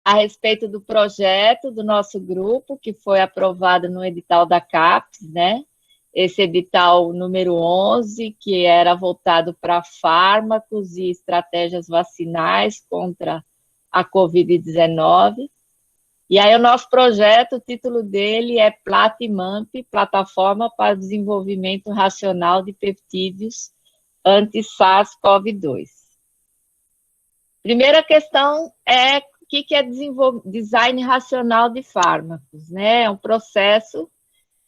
a respeito do projeto do nosso grupo, que foi aprovado no edital da CAPES, né? Esse edital número 11, que era voltado para fármacos e estratégias vacinais contra a Covid-19. E aí o nosso projeto, o título dele é PLATIMAMP, Plataforma para o Desenvolvimento Racional de Peptídeos Anti-SARS-CoV-2. Primeira questão é o que é design racional de fármacos, né? É um processo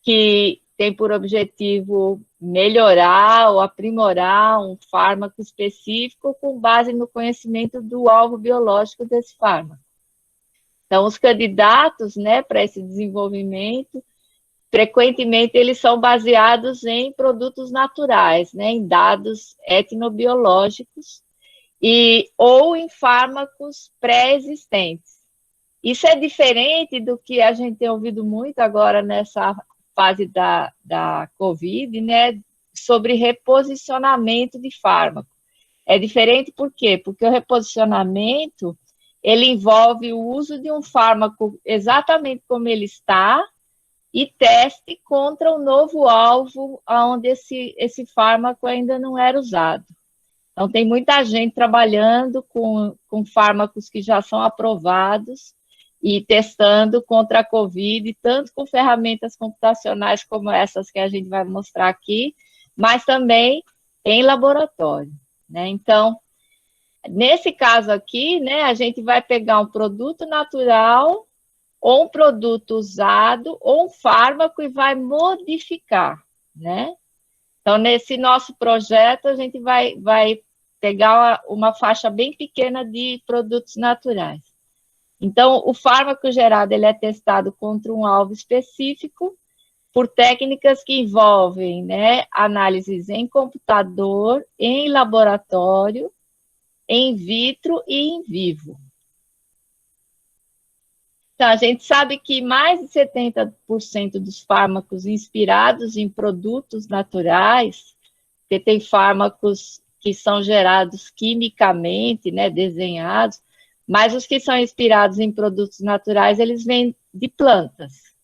que tem por objetivo melhorar ou aprimorar um fármaco específico com base no conhecimento do alvo biológico desse fármaco. Então, os candidatos, né, para esse desenvolvimento, frequentemente eles são baseados em produtos naturais, né, em dados etnobiológicos, ou em fármacos pré-existentes. Isso é diferente do que a gente tem ouvido muito agora nessa fase da Covid, né, sobre reposicionamento de fármaco. É diferente por quê? Porque o reposicionamento, ele envolve o uso de um fármaco exatamente como ele está e teste contra o novo alvo onde esse fármaco ainda não era usado. Então, tem muita gente trabalhando com fármacos que já são aprovados e testando contra a Covid, tanto com ferramentas computacionais como essas que a gente vai mostrar aqui, mas também em laboratório, né? Então, nesse caso aqui, né, a gente vai pegar um produto natural ou um produto usado ou um fármaco e vai modificar, né? Então, nesse nosso projeto, a gente vai pegar uma faixa bem pequena de produtos naturais. Então, o fármaco gerado ele é testado contra um alvo específico por técnicas que envolvem, né, análises em computador, em laboratório, in vitro e in vivo. Então, a gente sabe que mais de 70% dos fármacos inspirados em produtos naturais, porque tem fármacos que são gerados quimicamente, né, desenhados, mas os que são inspirados em produtos naturais, eles vêm de plantas.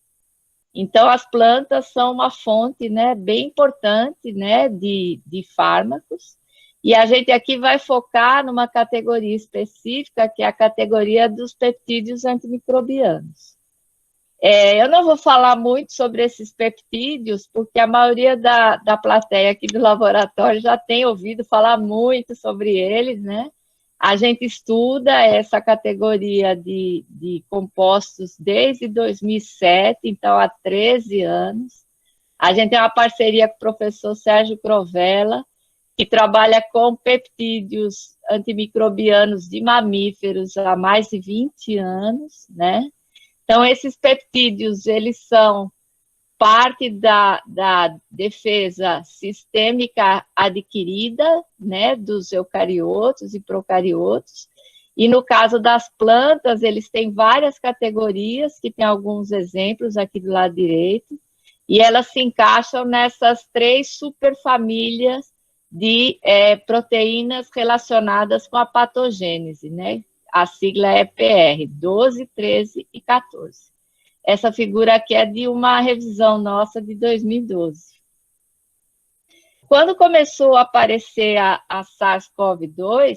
Então, as plantas são uma fonte, né, bem importante, né, de fármacos, e a gente aqui vai focar numa categoria específica, que é a categoria dos peptídeos antimicrobianos. Eu não vou falar muito sobre esses peptídeos, porque a maioria da plateia aqui do laboratório já tem ouvido falar muito sobre eles, né? A gente estuda essa categoria de compostos desde 2007, então há 13 anos. A gente tem uma parceria com o professor Sérgio Crovella, que trabalha com peptídeos antimicrobianos de mamíferos há mais de 20 anos, né? Então, esses peptídeos, eles são parte da defesa sistêmica adquirida, né, dos eucariotos e procariotos, e no caso das plantas, eles têm várias categorias, que tem alguns exemplos aqui do lado direito, e elas se encaixam nessas 3 superfamílias de proteínas relacionadas com a patogênese, né? A sigla é PR, 12, 13 e 14. Essa figura aqui é de uma revisão nossa de 2012. Quando começou a aparecer a SARS-CoV-2,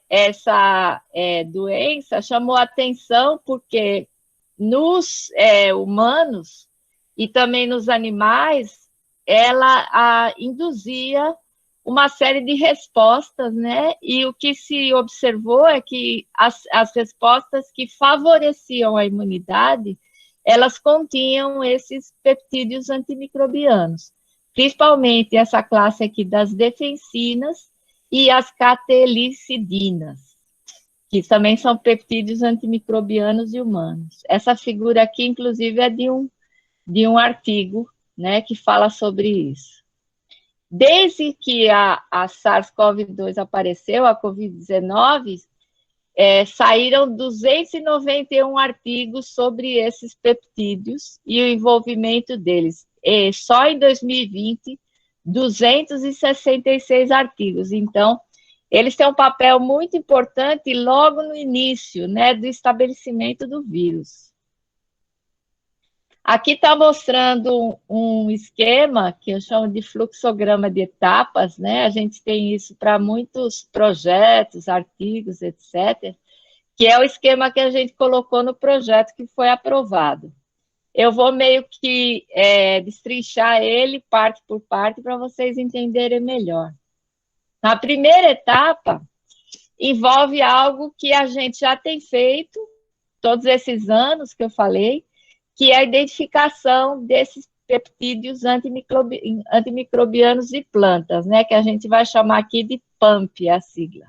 essa doença chamou atenção porque nos humanos e também nos animais, ela induzia uma série de respostas, né? E o que se observou é que as respostas que favoreciam a imunidade, elas continham esses peptídeos antimicrobianos, principalmente essa classe aqui das defensinas e as catelicidinas, que também são peptídeos antimicrobianos e humanos. Essa figura aqui, inclusive, é de um artigo, né, que fala sobre isso. Desde que a SARS-CoV-2 apareceu, a Covid-19, saíram 291 artigos sobre esses peptídeos e o envolvimento deles. Só em 2020, 266 artigos. Então, eles têm um papel muito importante logo no início, né, do estabelecimento do vírus. Aqui está mostrando um esquema que eu chamo de fluxograma de etapas, né? A gente tem isso para muitos projetos, artigos, etc., que é o esquema que a gente colocou no projeto que foi aprovado. Eu vou meio que destrinchar ele parte por parte para vocês entenderem melhor. Na primeira etapa, envolve algo que a gente já tem feito todos esses anos que eu falei, que é a identificação desses peptídeos antimicrobianos de plantas, né, que a gente vai chamar aqui de PAMP, a sigla,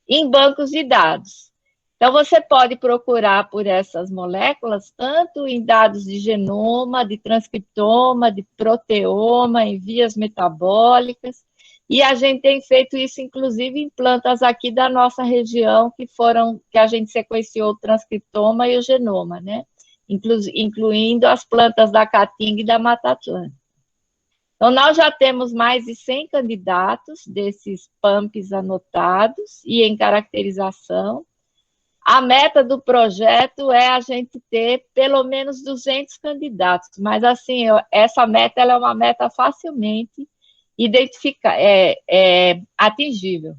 em bancos de dados. Então, você pode procurar por essas moléculas, tanto em dados de genoma, de transcriptoma, de proteoma, em vias metabólicas, e a gente tem feito isso, inclusive, em plantas aqui da nossa região, que a gente sequenciou o transcriptoma e o genoma, né? Incluindo as plantas da Caatinga e da Mata Atlântica. Então, nós já temos mais de 100 candidatos desses PAMPs anotados e em caracterização. A meta do projeto é a gente ter pelo menos 200 candidatos, mas, assim, essa meta ela é uma meta facilmente atingível.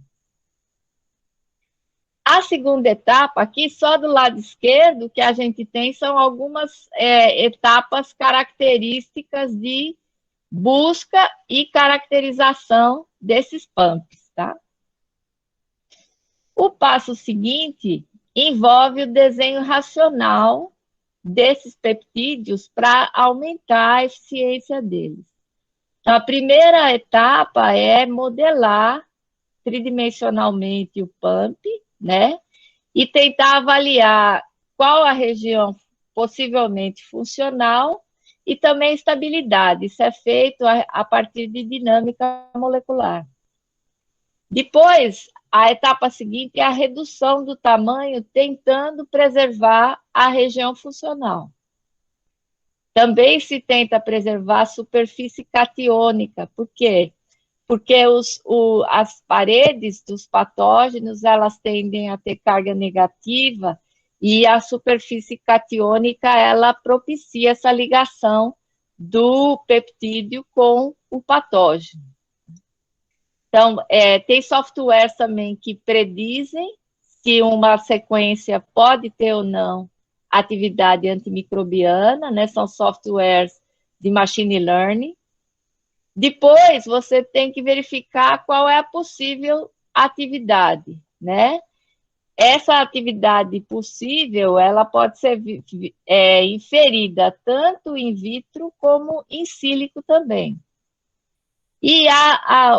A segunda etapa, aqui só do lado esquerdo, que a gente tem são algumas etapas características de busca e caracterização desses PAMPs, tá? O passo seguinte envolve o desenho racional desses peptídeos para aumentar a eficiência deles. Então, a primeira etapa é modelar tridimensionalmente o PAMP, né? E tentar avaliar qual a região possivelmente funcional e também estabilidade. Isso é feito a partir de dinâmica molecular. Depois, a etapa seguinte é a redução do tamanho, tentando preservar a região funcional. Também se tenta preservar a superfície catiônica. Por quê? Porque as paredes dos patógenos, elas tendem a ter carga negativa e a superfície catiônica, ela propicia essa ligação do peptídeo com o patógeno. Então, tem softwares também que predizem se uma sequência pode ter ou não atividade antimicrobiana, né? São softwares de machine learning. Depois, você tem que verificar qual é a possível atividade, né? Essa atividade possível, ela pode ser inferida tanto in vitro como in silico também. E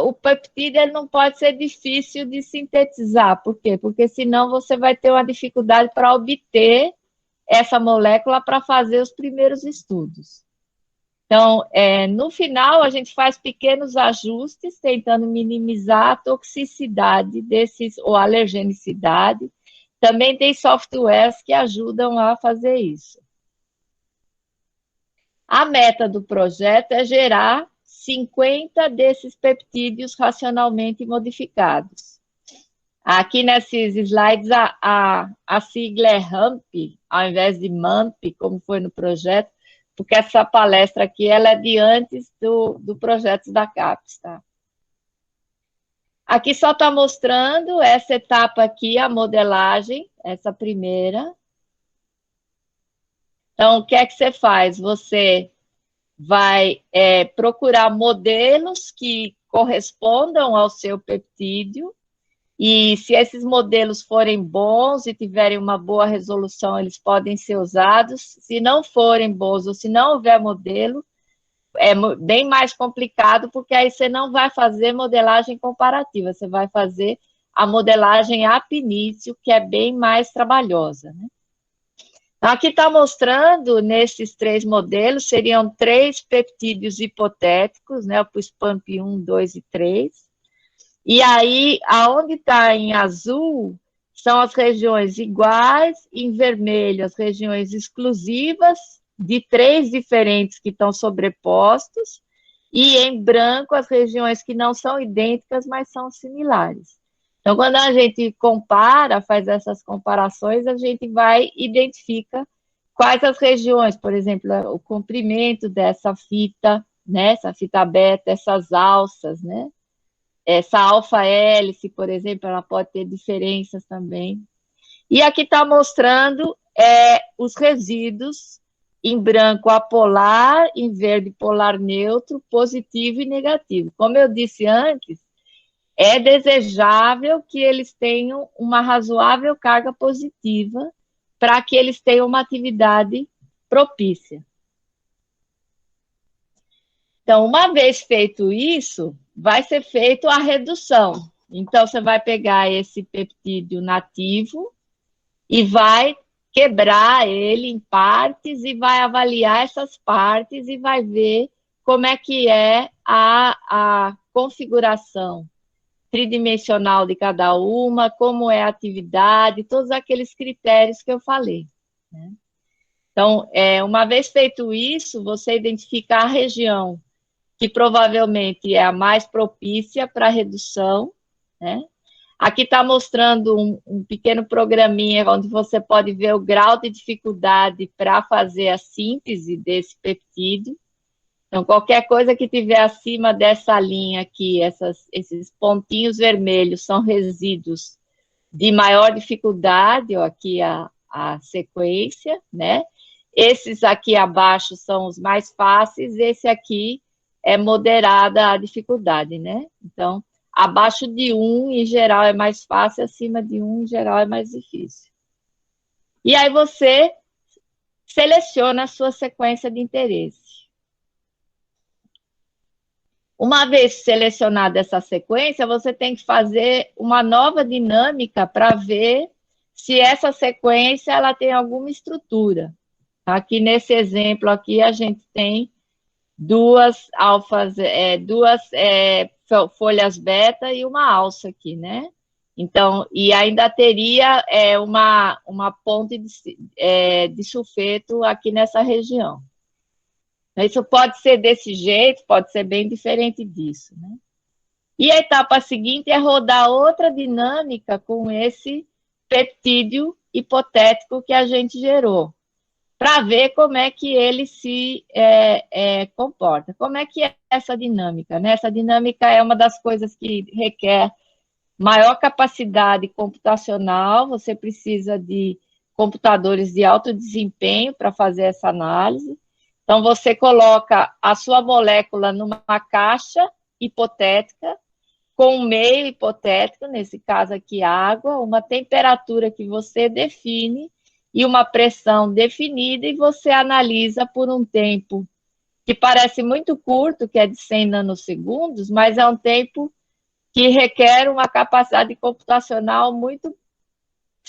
o peptídeo ele não pode ser difícil de sintetizar. Por quê? Porque senão você vai ter uma dificuldade para obter essa molécula para fazer os primeiros estudos. Então, no final, a gente faz pequenos ajustes, tentando minimizar a toxicidade desses, ou alergenicidade. Também tem softwares que ajudam a fazer isso. A meta do projeto é gerar 50 desses peptídeos racionalmente modificados. Aqui nesses slides, a sigla é HAMP, ao invés de MAMP, como foi no projeto, porque essa palestra aqui ela é de antes do projeto da CAPES, tá? Aqui só está mostrando essa etapa aqui, a modelagem, essa primeira. Então, o que é que você faz? Você vai procurar modelos que correspondam ao seu peptídeo, e se esses modelos forem bons e tiverem uma boa resolução, eles podem ser usados. Se não forem bons ou se não houver modelo, é bem mais complicado, porque aí você não vai fazer modelagem comparativa, você vai fazer a modelagem ab initio, que é bem mais trabalhosa, né? Aqui está mostrando, nesses 3 modelos, seriam 3 peptídeos hipotéticos, né, o SPAMP 1, 2 e 3. E aí, aonde está em azul, são as regiões iguais, em vermelho, as regiões exclusivas, de 3 diferentes que estão sobrepostos, e em branco, as regiões que não são idênticas, mas são similares. Então, quando a gente compara, faz essas comparações, a gente vai identifica quais as regiões, por exemplo, o comprimento dessa fita, né, essa fita beta, essas alças, né? Essa alfa-hélice, por exemplo, ela pode ter diferenças também. E aqui está mostrando os resíduos em branco apolar, em verde polar neutro, positivo e negativo. Como eu disse antes, é desejável que eles tenham uma razoável carga positiva para que eles tenham uma atividade propícia. Então, uma vez feito isso, vai ser feita a redução. Então, você vai pegar esse peptídeo nativo e vai quebrar ele em partes e vai avaliar essas partes e vai ver como é que é a configuração tridimensional de cada uma, como é a atividade, todos aqueles critérios que eu falei, né? Então, uma vez feito isso, você identifica a região que provavelmente é a mais propícia para a redução, né? Aqui está mostrando um pequeno programinha onde você pode ver o grau de dificuldade para fazer a síntese desse peptídeo. Então, qualquer coisa que tiver acima dessa linha aqui, esses pontinhos vermelhos são resíduos de maior dificuldade, ó, aqui a sequência, né? Esses aqui abaixo são os mais fáceis, esse aqui é moderada a dificuldade, né? Então, abaixo de 1, em geral, é mais fácil, acima de 1, em geral, é mais difícil. E aí você seleciona a sua sequência de interesse. Uma vez selecionada essa sequência, você tem que fazer uma nova dinâmica para ver se essa sequência ela tem alguma estrutura. Aqui nesse exemplo aqui a gente tem duas alfas, duas folhas beta e uma alça aqui, né? Então, e ainda teria uma ponte de sulfeto aqui nessa região. Isso pode ser desse jeito, pode ser bem diferente disso, né? E a etapa seguinte é rodar outra dinâmica com esse peptídeo hipotético que a gente gerou, para ver como é que ele se comporta. Como é que é essa dinâmica, né? Essa dinâmica é uma das coisas que requer maior capacidade computacional, você precisa de computadores de alto desempenho para fazer essa análise. Então, você coloca a sua molécula numa caixa hipotética, com um meio hipotético, nesse caso aqui água, uma temperatura que você define e uma pressão definida, e você analisa por um tempo que parece muito curto, que é de 100 nanosegundos, mas é um tempo que requer uma capacidade computacional muito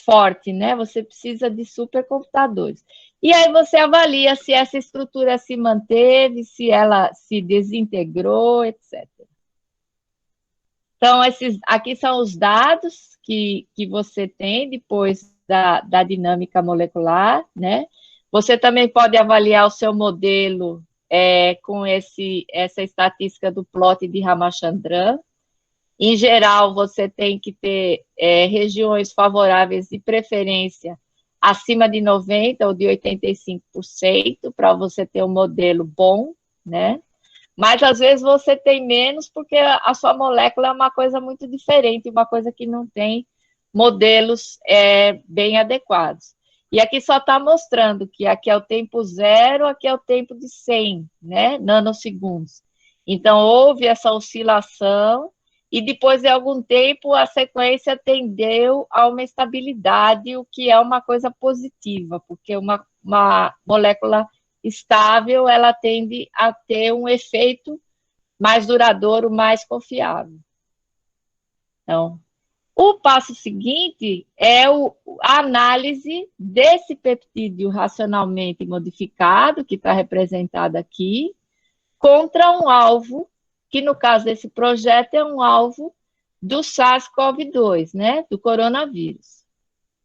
forte, né? Você precisa de supercomputadores. E aí você avalia se essa estrutura se manteve, se ela se desintegrou, etc. Então, aqui são os dados que você tem depois da dinâmica molecular, né? Você também pode avaliar o seu modelo com essa estatística do plot de Ramachandran. Em geral, você tem que ter regiões favoráveis de preferência acima de 90% ou de 85% para você ter um modelo bom, né? Mas às vezes você tem menos porque a sua molécula é uma coisa muito diferente, uma coisa que não tem modelos bem adequados. E aqui só está mostrando que aqui é o tempo zero, aqui é o tempo de 100, né, nanosegundos. Então, houve essa oscilação e depois de algum tempo a sequência tendeu a uma estabilidade, o que é uma coisa positiva, porque uma molécula estável, ela tende a ter um efeito mais duradouro, mais confiável. Então, o passo seguinte é a análise desse peptídeo racionalmente modificado, que está representado aqui, contra um alvo, que no caso desse projeto é um alvo do SARS-CoV-2, né, do coronavírus.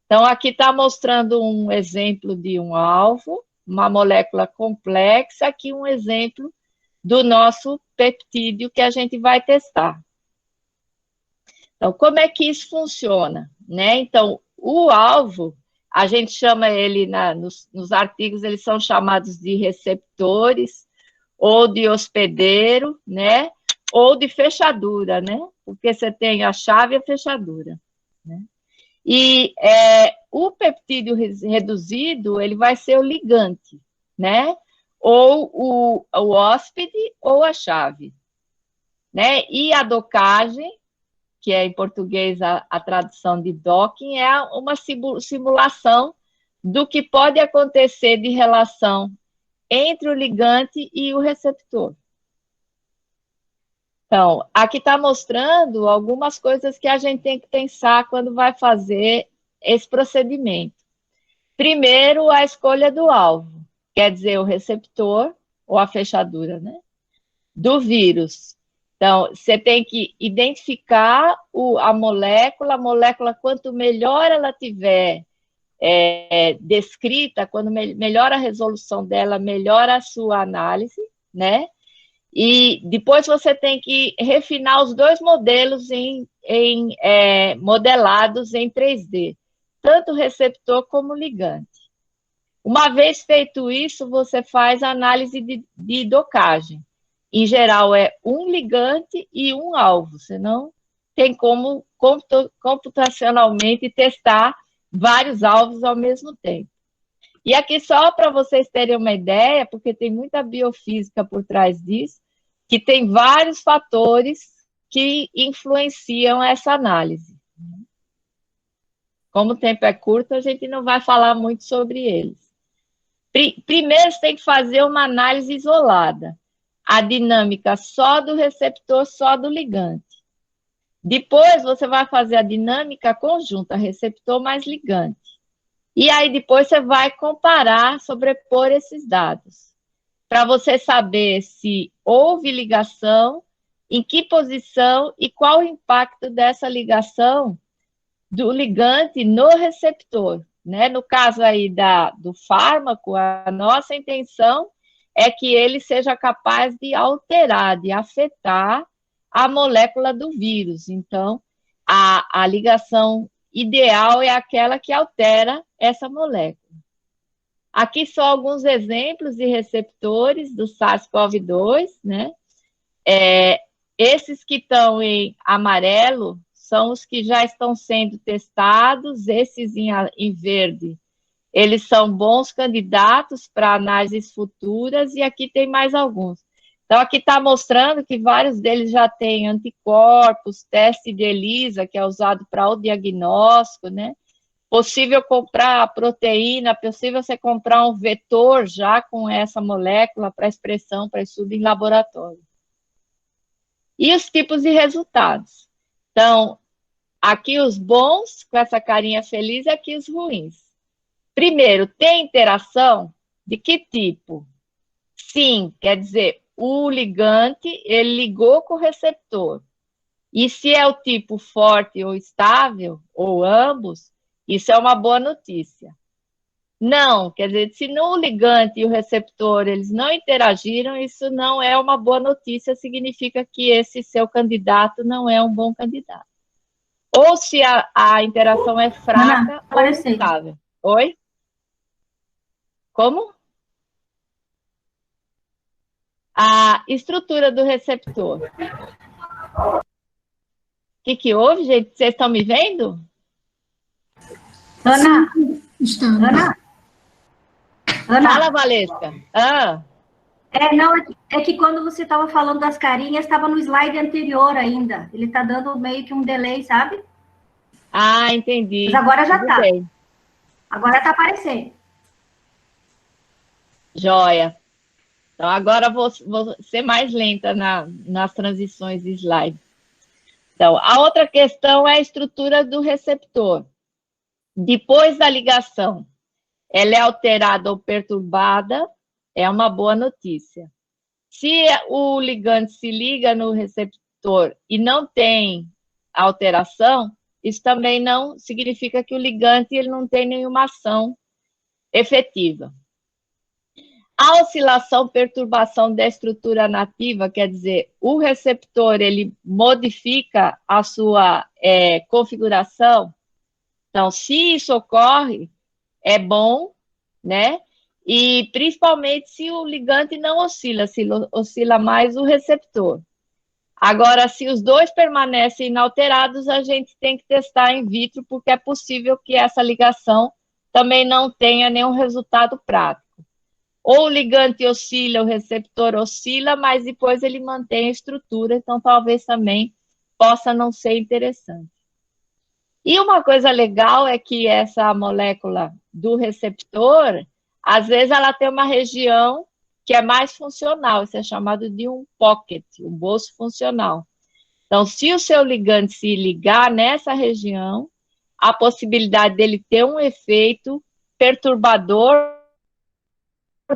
Então, aqui está mostrando um exemplo de um alvo, uma molécula complexa, aqui um exemplo do nosso peptídeo que a gente vai testar. Então, como é que isso funciona, né? Então, o alvo, a gente chama ele, nos artigos, eles são chamados de receptores, ou de hospedeiro, né? Ou de fechadura, né? Porque você tem a chave e a fechadura, né? E o peptídeo reduzido, ele vai ser o ligante, né? Ou o hóspede ou a chave, né? E a docagem, que é em português a tradução de docking, é uma simulação do que pode acontecer de relação entre o ligante e o receptor. Então, aqui está mostrando algumas coisas que a gente tem que pensar quando vai fazer esse procedimento. Primeiro, a escolha do alvo, quer dizer, o receptor ou a fechadura, né? Do vírus. Então, você tem que identificar a molécula, quanto melhor ela tiver descrita, quando melhor a resolução dela, melhor a sua análise, né? E depois você tem que refinar os dois modelos modelados em 3D, tanto o receptor como o ligante. Uma vez feito isso, você faz a análise de docagem. Em geral, é um ligante e um alvo, senão tem como computacionalmente testar vários alvos ao mesmo tempo. E aqui só para vocês terem uma ideia, porque tem muita biofísica por trás disso, que tem vários fatores que influenciam essa análise. Como o tempo é curto, a gente não vai falar muito sobre eles. Primeiro, você tem que fazer uma análise isolada. A dinâmica só do receptor, só do ligante. Depois, você vai fazer a dinâmica conjunta, receptor mais ligante. E aí, depois, você vai comparar, sobrepor esses dados, para você saber se houve ligação, em que posição e qual o impacto dessa ligação do ligante no receptor, né? No caso aí do fármaco, a nossa intenção é que ele seja capaz de alterar, de afetar a molécula do vírus. Então, a ligação ideal é aquela que altera essa molécula. Aqui só alguns exemplos de receptores do SARS-CoV-2, né? Esses que estão em amarelo são os que já estão sendo testados, esses em verde, eles são bons candidatos para análises futuras, e aqui tem mais alguns. Então, aqui está mostrando que vários deles já têm anticorpos, teste de ELISA, que é usado para o diagnóstico, né? Possível comprar proteína, possível você comprar um vetor já com essa molécula para expressão, para estudo em laboratório. E os tipos de resultados. Então, aqui os bons, com essa carinha feliz, e aqui os ruins. Primeiro, tem interação? De que tipo? Sim, quer dizer, o ligante, ele ligou com o receptor. E se é o tipo forte ou estável, ou ambos, isso é uma boa notícia. Não, quer dizer, se no ligante e o receptor eles não interagiram, isso não é uma boa notícia, significa que esse seu candidato não é um bom candidato. Ou se a interação é fraca ou estável. Oi? Como? A estrutura do receptor. O que houve, gente? Vocês estão me vendo? Ana, Fala, Valesca. Não, é que quando você estava falando das carinhas, estava no slide anterior ainda. Ele está dando meio que um delay, sabe? Ah, entendi. Mas agora já está. Bem. Agora está aparecendo. Joia. Então, agora vou ser mais lenta nas transições de slide. Então, a outra questão é a estrutura do receptor. Depois da ligação, ela é alterada ou perturbada, é uma boa notícia. Se o ligante se liga no receptor e não tem alteração, isso também não significa que o ligante ele não tem nenhuma ação efetiva. A oscilação, perturbação da estrutura nativa, quer dizer, o receptor, ele modifica a sua configuração. Então, se isso ocorre, é bom, né? E principalmente se o ligante não oscila, se oscila mais o receptor. Agora, se os dois permanecem inalterados, a gente tem que testar in vitro, porque é possível que essa ligação também não tenha nenhum resultado prático. Ou o ligante oscila, o receptor oscila, mas depois ele mantém a estrutura, então talvez também possa não ser interessante. E uma coisa legal é que essa molécula do receptor, às vezes ela tem uma região que é mais funcional, isso é chamado de um pocket, um bolso funcional. Então, se o seu ligante se ligar nessa região, a possibilidade dele ter um efeito perturbador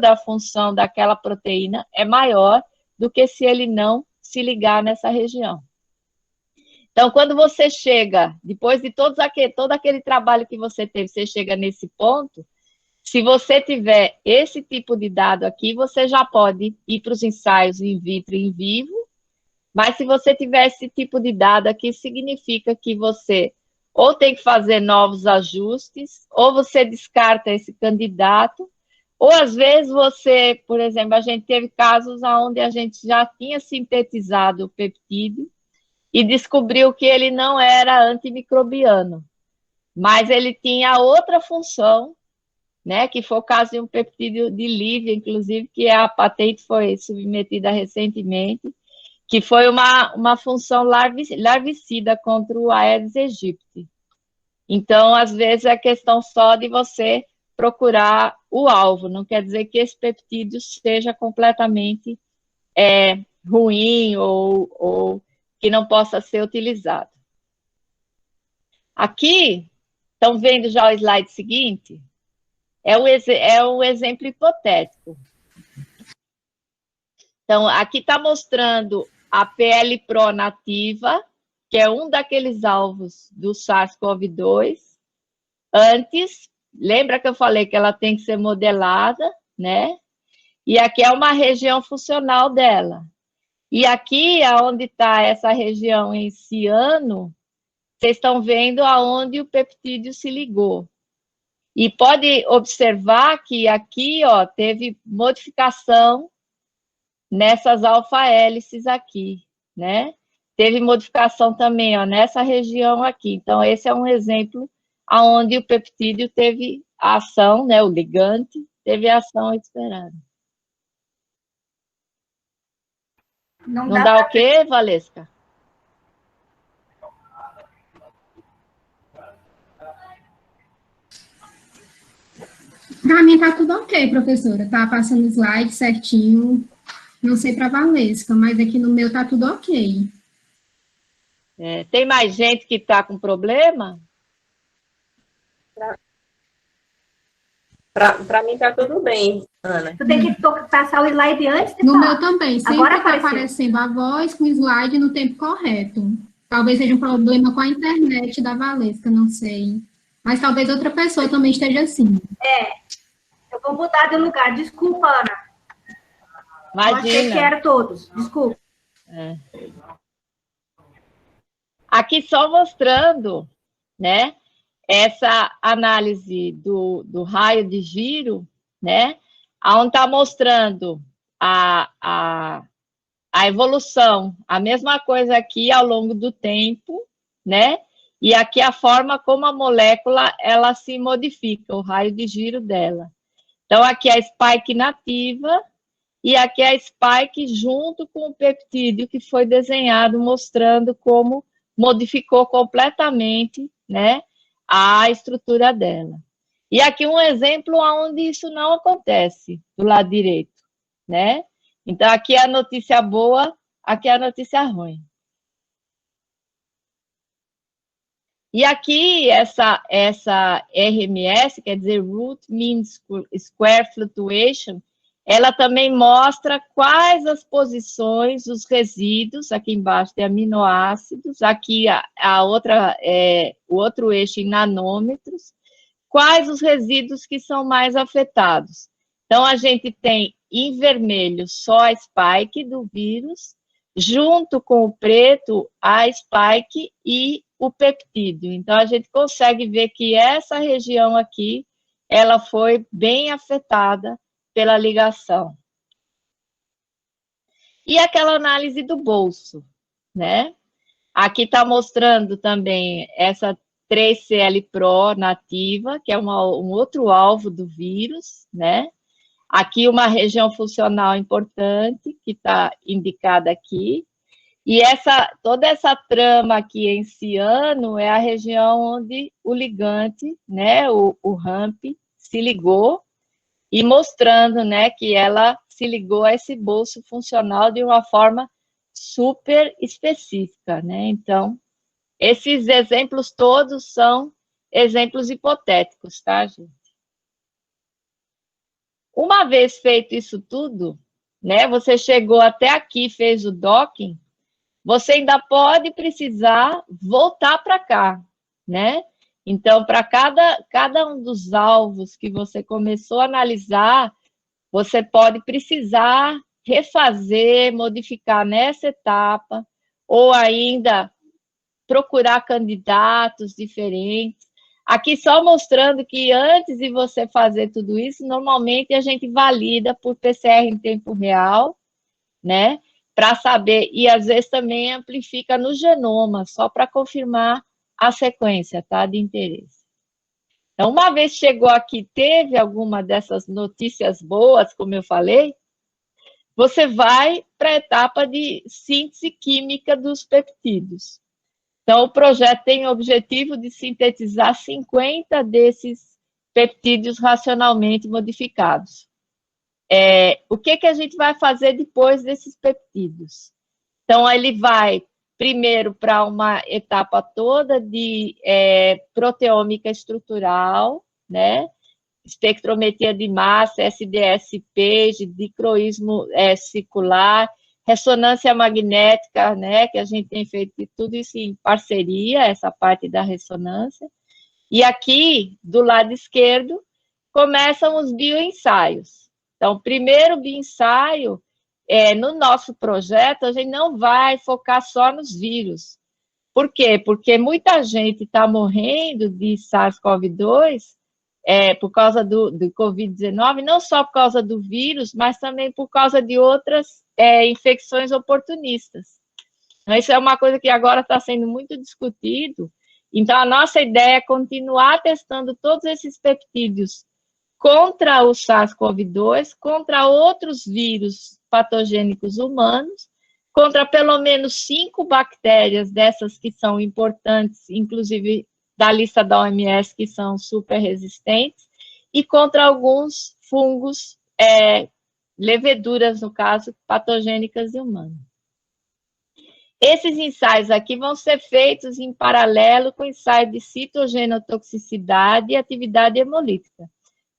da função daquela proteína é maior do que se ele não se ligar nessa região. Então, quando você chega, depois de todo aquele trabalho que você teve, você chega nesse ponto, se você tiver esse tipo de dado aqui, você já pode ir para os ensaios in vitro e in vivo, mas se você tiver esse tipo de dado aqui, significa que você ou tem que fazer novos ajustes, ou você descarta esse candidato, ou às vezes você, por exemplo, a gente teve casos onde a gente já tinha sintetizado o peptídeo e descobriu que ele não era antimicrobiano, mas ele tinha outra função, né, que foi o caso de um peptídeo de Lívia, inclusive, que a patente foi submetida recentemente, que foi uma função larvicida contra o Aedes aegypti. Então, às vezes, é questão só de você procurar o alvo, não quer dizer que esse peptídeo seja completamente ruim ou que não possa ser utilizado. Aqui, estão vendo já o slide seguinte? É um exemplo hipotético. Então, aqui está mostrando a PL-Pro nativa, que é um daqueles alvos do SARS-CoV-2, antes. Lembra que eu falei que ela tem que ser modelada, né? E aqui é uma região funcional dela. E aqui, onde está essa região em ciano, vocês estão vendo aonde o peptídeo se ligou. E pode observar que aqui, ó, teve modificação nessas alfa-hélices aqui, né? Teve modificação também, ó, nessa região aqui. Então, esse é um exemplo onde o peptídeo teve a ação, né, o ligante, teve a ação esperada. Não dá o quê, Valesca? Para mim tá tudo ok, professora. Tá passando slide certinho. Não sei para Valesca, mas aqui no meu tá tudo ok. Tem mais gente que está com problema? Para mim tá tudo bem, Ana. Tu tem que passar o slide antes de No falar. meu também, sempre Agora está aparecendo a voz com o slide no tempo correto. Talvez seja um problema com a internet da Valesca, não sei. Mas talvez outra pessoa também esteja assim. Eu vou mudar de lugar. Desculpa, Ana. Imagina. Eu achei que era todos. Desculpa. Aqui só mostrando, né, essa análise do raio de giro, né, onde está mostrando a evolução, a mesma coisa aqui ao longo do tempo, né, e aqui a forma como a molécula, ela se modifica, o raio de giro dela. Então, aqui é a spike nativa, e aqui é a spike junto com o peptídeo que foi desenhado, mostrando como modificou completamente, né, a estrutura dela. E aqui um exemplo onde isso não acontece, do lado direito, né? Então, aqui é a notícia boa, aqui é a notícia ruim. E aqui, essa RMS, quer dizer, Root Mean Square Fluctuation, ela também mostra quais as posições, os resíduos, aqui embaixo tem aminoácidos, aqui o outro eixo em nanômetros, quais os resíduos que são mais afetados. Então, Então, a gente tem em vermelho só a spike do vírus, junto com o preto, a spike e o peptídeo. Então, a gente consegue ver que essa região aqui, ela foi bem afetada pela ligação. E aquela análise do bolso, né? Aqui está mostrando também essa 3CL-Pro nativa, que é um outro alvo do vírus, né? Aqui uma região funcional importante, que está indicada aqui. E toda essa trama aqui em ciano é a região onde o ligante, né, o RAMP, se ligou, e mostrando, né, que ela se ligou a esse bolso funcional de uma forma super específica, né? Então, esses exemplos todos são exemplos hipotéticos, tá, gente? Uma vez feito isso tudo, né, você chegou até aqui, fez o docking, você ainda pode precisar voltar para cá, né? Então, para cada um dos alvos que você começou a analisar, você pode precisar refazer, modificar nessa etapa, ou ainda procurar candidatos diferentes. Aqui só mostrando que antes de você fazer tudo isso, normalmente a gente valida por PCR em tempo real, né? Para saber, e às vezes também amplifica no genoma, só para confirmar a sequência, tá? De interesse. Então, uma vez chegou aqui, teve alguma dessas notícias boas, como eu falei, você vai para a etapa de síntese química dos peptídeos. Então, o projeto tem o objetivo de sintetizar 50 desses peptídeos racionalmente modificados. O que a gente vai fazer depois desses peptídeos? Então, ele vai primeiro para uma etapa toda de proteômica estrutural, né? Espectrometria de massa, SDS-PEG, dicroísmo circular, ressonância magnética, né? Que a gente tem feito tudo isso em parceria, essa parte da ressonância. E aqui, do lado esquerdo, começam os bioensaios. Então, primeiro bioensaio, no nosso projeto, a gente não vai focar só nos vírus. Por quê? Porque muita gente está morrendo de SARS-CoV-2 por causa do Covid-19, não só por causa do vírus, mas também por causa de outras infecções oportunistas. Então, isso é uma coisa que agora está sendo muito discutido. Então, a nossa ideia é continuar testando todos esses peptídeos contra o SARS-CoV-2, contra outros vírus patogênicos humanos, contra pelo menos 5 bactérias dessas que são importantes, inclusive da lista da OMS, que são super resistentes, e contra alguns fungos, leveduras, no caso, patogênicas e humanas. Esses ensaios aqui vão ser feitos em paralelo com o ensaio de citogenotoxicidade e atividade hemolítica.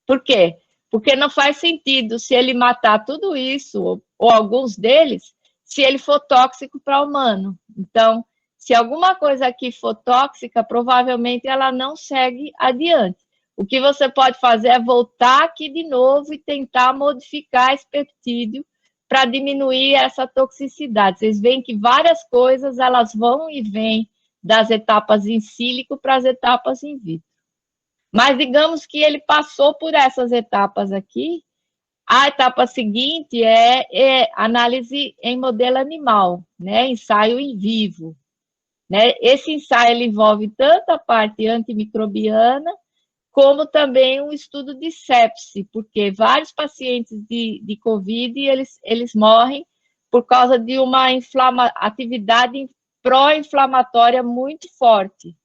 Por quê? Porque não faz sentido se ele matar tudo isso, ou alguns deles, se ele for tóxico para o humano. Então, se alguma coisa aqui for tóxica, provavelmente ela não segue adiante. O que você pode fazer é voltar aqui de novo e tentar modificar esse peptídeo para diminuir essa toxicidade. Vocês veem que várias coisas, elas vão e vêm das etapas in sílico para as etapas in vitro. Mas digamos que ele passou por essas etapas aqui. A etapa seguinte é análise em modelo animal, né? Ensaio em vivo. Né? Esse ensaio ele envolve tanto a parte antimicrobiana, como também um estudo de sepse, porque vários pacientes de COVID, eles morrem por causa de uma atividade pró-inflamatória muito forte.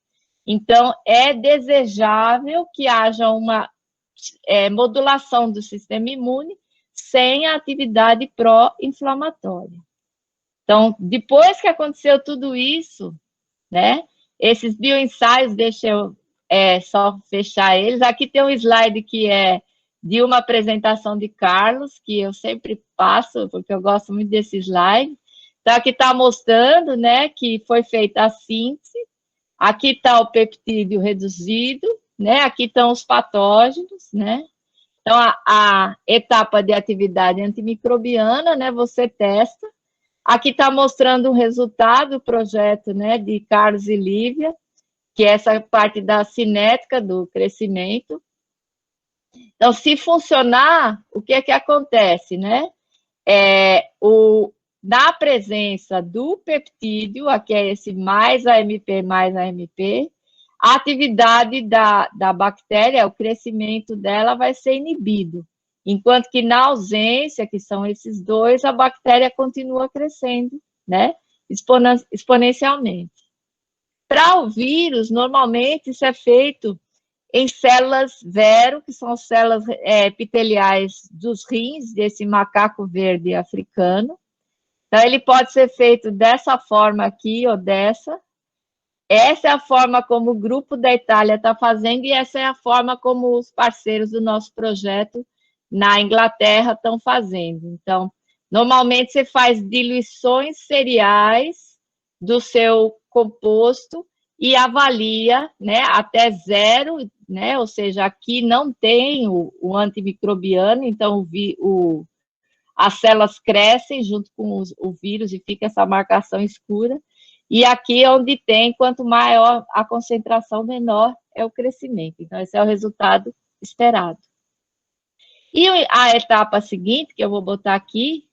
Então, é desejável que haja uma modulação do sistema imune sem a atividade pró-inflamatória. Então, depois que aconteceu tudo isso, né, esses bioensaios, deixa eu só fechar eles. Aqui tem um slide que é de uma apresentação de Carlos, que eu sempre passo, porque eu gosto muito desse slide. Então, aqui está mostrando, né, que foi feita a síntese. Aqui está o peptídeo reduzido, né? Aqui estão os patógenos, né? Então, a etapa de atividade antimicrobiana, né, você testa. Aqui está mostrando o resultado do projeto, né, de Carlos e Lívia, que é essa parte da cinética do crescimento. Então, se funcionar, o que é que acontece, né? Na presença do peptídeo, aqui é esse mais AMP, a atividade da bactéria, o crescimento dela vai ser inibido. Enquanto que na ausência, que são esses dois, a bactéria continua crescendo, né? Exponencialmente. Para o vírus, normalmente isso é feito em células vero, que são células epiteliais dos rins desse macaco verde africano. Então, ele pode ser feito dessa forma aqui ou dessa. Essa é a forma como o grupo da Itália está fazendo e essa é a forma como os parceiros do nosso projeto na Inglaterra estão fazendo. Então, normalmente você faz diluições seriais do seu composto e avalia, né, até 0, né, ou seja, aqui não tem o antimicrobiano, então as células crescem junto com o vírus e fica essa marcação escura. E aqui é onde tem, quanto maior a concentração, menor é o crescimento. Então, esse é o resultado esperado. E a etapa seguinte, que eu vou botar aqui,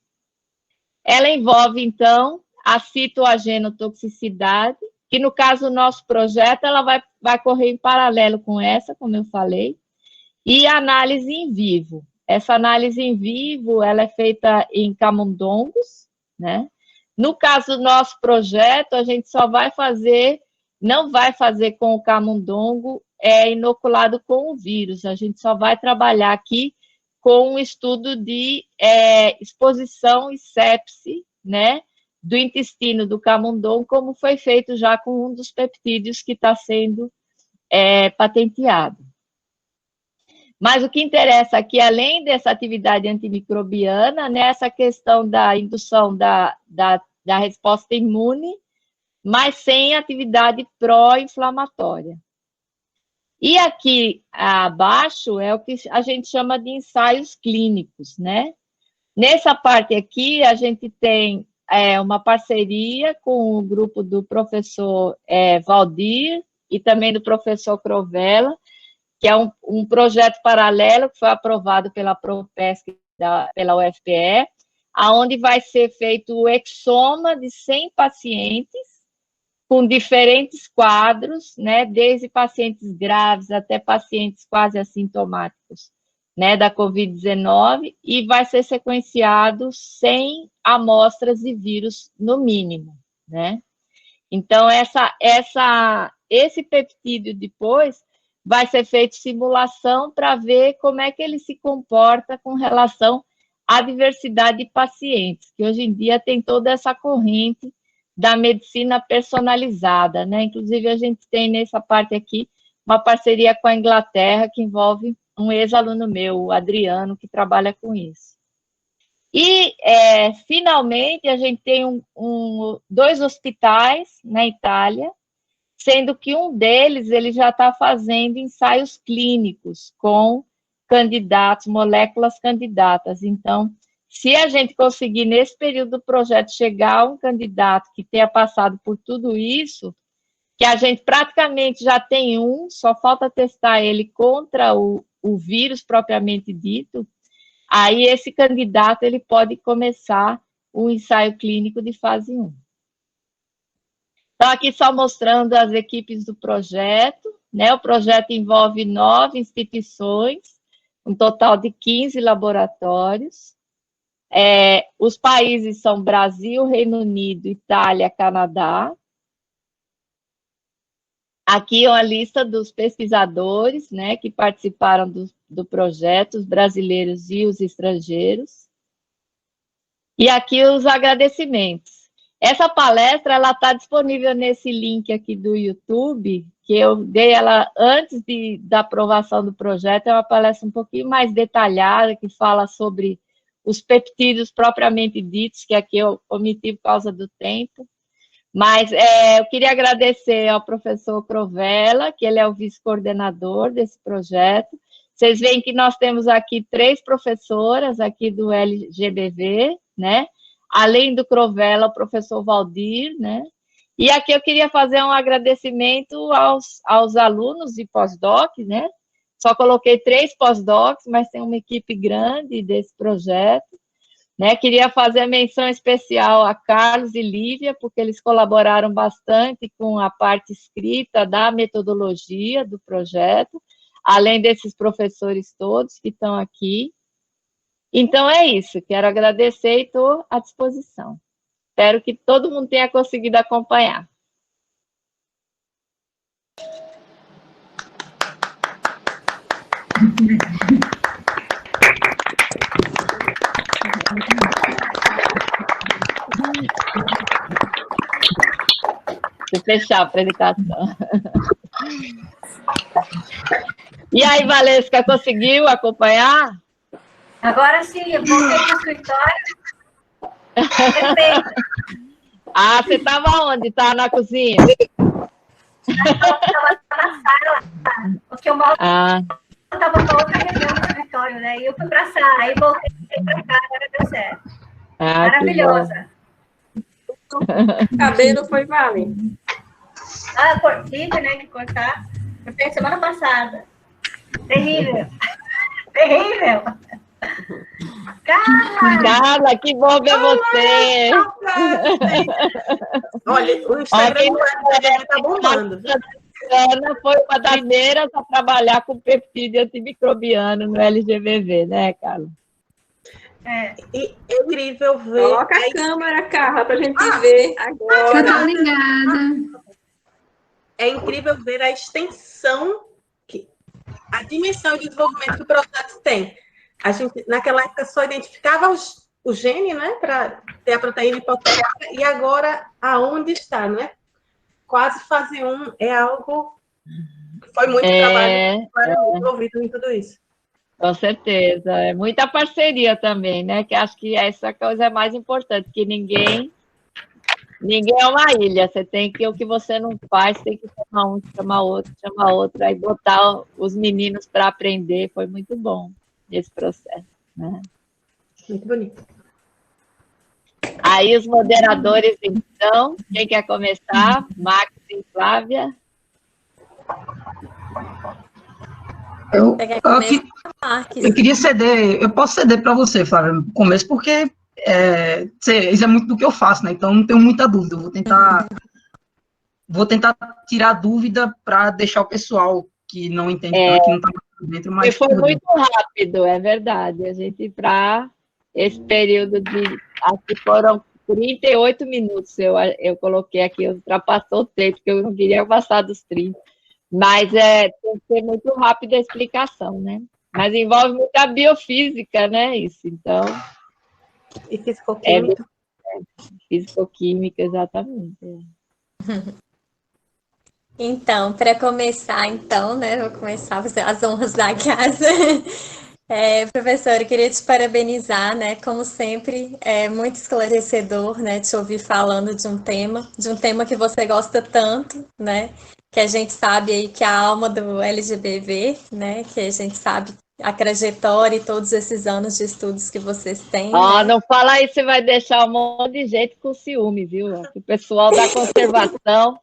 ela envolve, então, a citoagenotoxicidade, que no caso do nosso projeto, ela vai correr em paralelo com essa, como eu falei, e a análise em vivo. Essa análise em vivo, ela é feita em camundongos, né? No caso do nosso projeto, a gente só vai fazer, não vai fazer com o camundongo inoculado com o vírus, a gente só vai trabalhar aqui com um estudo de exposição e sepse, né, do intestino do camundongo, como foi feito já com um dos peptídeos que está sendo patenteado. Mas o que interessa aqui, além dessa atividade antimicrobiana, nessa questão da indução da resposta imune, mas sem atividade pró-inflamatória. E aqui abaixo é o que a gente chama de ensaios clínicos, né? Nessa parte aqui, a gente tem uma parceria com o grupo do professor Valdir e também do professor Crovella, que é um projeto paralelo que foi aprovado pela Propesc, pela UFPE, onde vai ser feito o exoma de 100 pacientes com diferentes quadros, né, desde pacientes graves até pacientes quase assintomáticos, né, da Covid-19, e vai ser sequenciado 100 amostras de vírus no mínimo, né? Então, esse peptídeo depois vai ser feito simulação para ver como é que ele se comporta com relação à diversidade de pacientes, que hoje em dia tem toda essa corrente da medicina personalizada, né? Inclusive, a gente tem nessa parte aqui uma parceria com a Inglaterra, que envolve um ex-aluno meu, o Adriano, que trabalha com isso. E, finalmente, a gente tem dois hospitais na Itália, sendo que um deles ele já está fazendo ensaios clínicos com candidatos, moléculas candidatas. Então, se a gente conseguir, nesse período do projeto, chegar a um candidato que tenha passado por tudo isso, que a gente praticamente já tem só falta testar ele contra o vírus propriamente dito, aí esse candidato ele pode começar o ensaio clínico de fase 1. Então, aqui só mostrando as equipes do projeto, né? O projeto envolve 9 instituições, um total de 15 laboratórios. Os países são Brasil, Reino Unido, Itália, Canadá. Aqui é uma lista dos pesquisadores, né, que participaram do projeto, os brasileiros e os estrangeiros. E aqui os agradecimentos. Essa palestra ela está disponível nesse link aqui do YouTube, que eu dei ela antes da aprovação do projeto. É uma palestra um pouquinho mais detalhada, que fala sobre os peptídeos propriamente ditos, que aqui eu omiti por causa do tempo. Mas eu queria agradecer ao professor Crovella, que ele é o vice-coordenador desse projeto. Vocês veem que nós temos aqui 3 professoras aqui do LGBV, né? Além do Crovella, o professor Valdir, né? E aqui eu queria fazer um agradecimento aos alunos de pós-doc, né? Só coloquei 3 pós-docs, mas tem uma equipe grande desse projeto, né? Queria fazer a menção especial a Carlos e Lívia, porque eles colaboraram bastante com a parte escrita da metodologia do projeto, além desses professores todos que estão aqui. Então, é isso. Quero agradecer e estou à disposição. Espero que todo mundo tenha conseguido acompanhar. Vou fechar a apresentação. E aí, Valesca, conseguiu acompanhar? Agora sim, eu voltei para o escritório. Perfeito. Ah, você estava onde? Estava na cozinha? Estava na sala, porque eu estava para outra região do escritório, né? E eu fui para a sala, aí voltei para cá, agora deu certo. Maravilhosa. Cabelo foi Vale. Tive, né, que cortar. Eu fiz semana passada. Terrível. Terrível. Carla, que bom ver você. Olha, o Instagram está bombando. Ana foi uma das primeiras a trabalhar com peptídeo antimicrobiano no LGBV, né, Carla? E é incrível ver. Coloca a câmera, Carla, para a gente ver agora. Eu tô ligada. É incrível ver a extensão, a dimensão de desenvolvimento que o processo tem. A gente, naquela época, só identificava o gene, né, para ter a proteína hipotética, e agora, aonde está, né? Quase fase 1 é algo que foi muito trabalho envolvido em tudo isso. Com certeza. É muita parceria também, né? Que acho que essa coisa é mais importante, que ninguém é uma ilha. Você tem que, o que você não faz, tem que chamar outro, aí botar os meninos para aprender. Foi muito bom esse processo, né? Muito bonito. Aí os moderadores, então, quem quer começar? Max e Flávia. Eu queria ceder, eu posso ceder para você, Flávia, no começo, porque isso é muito do que eu faço, né? Então não tenho muita dúvida. Eu vou tentar tirar dúvida para deixar o pessoal que não entende, que não está dentro, mas foi muito rápido, é verdade. A gente, para esse período de, acho que foram 38 minutos, eu coloquei aqui, ultrapassou o tempo, porque eu não queria passar dos 30. Mas tem que ser muito rápida a explicação, né? Mas envolve muita biofísica, né? Isso, então. E fisicoquímica. Fisicoquímica, exatamente. Então, para começar, né? Vou começar a fazer as honras da casa. Professora, eu queria te parabenizar, né? Como sempre, é muito esclarecedor, né? Te ouvir falando de um tema que você gosta tanto, né? Que a gente sabe aí que a alma do LGBV, né? Que a gente sabe a trajetória e todos esses anos de estudos que vocês têm. Né? Não fala isso, você vai deixar um monte de gente com ciúme, viu? O pessoal da conservação,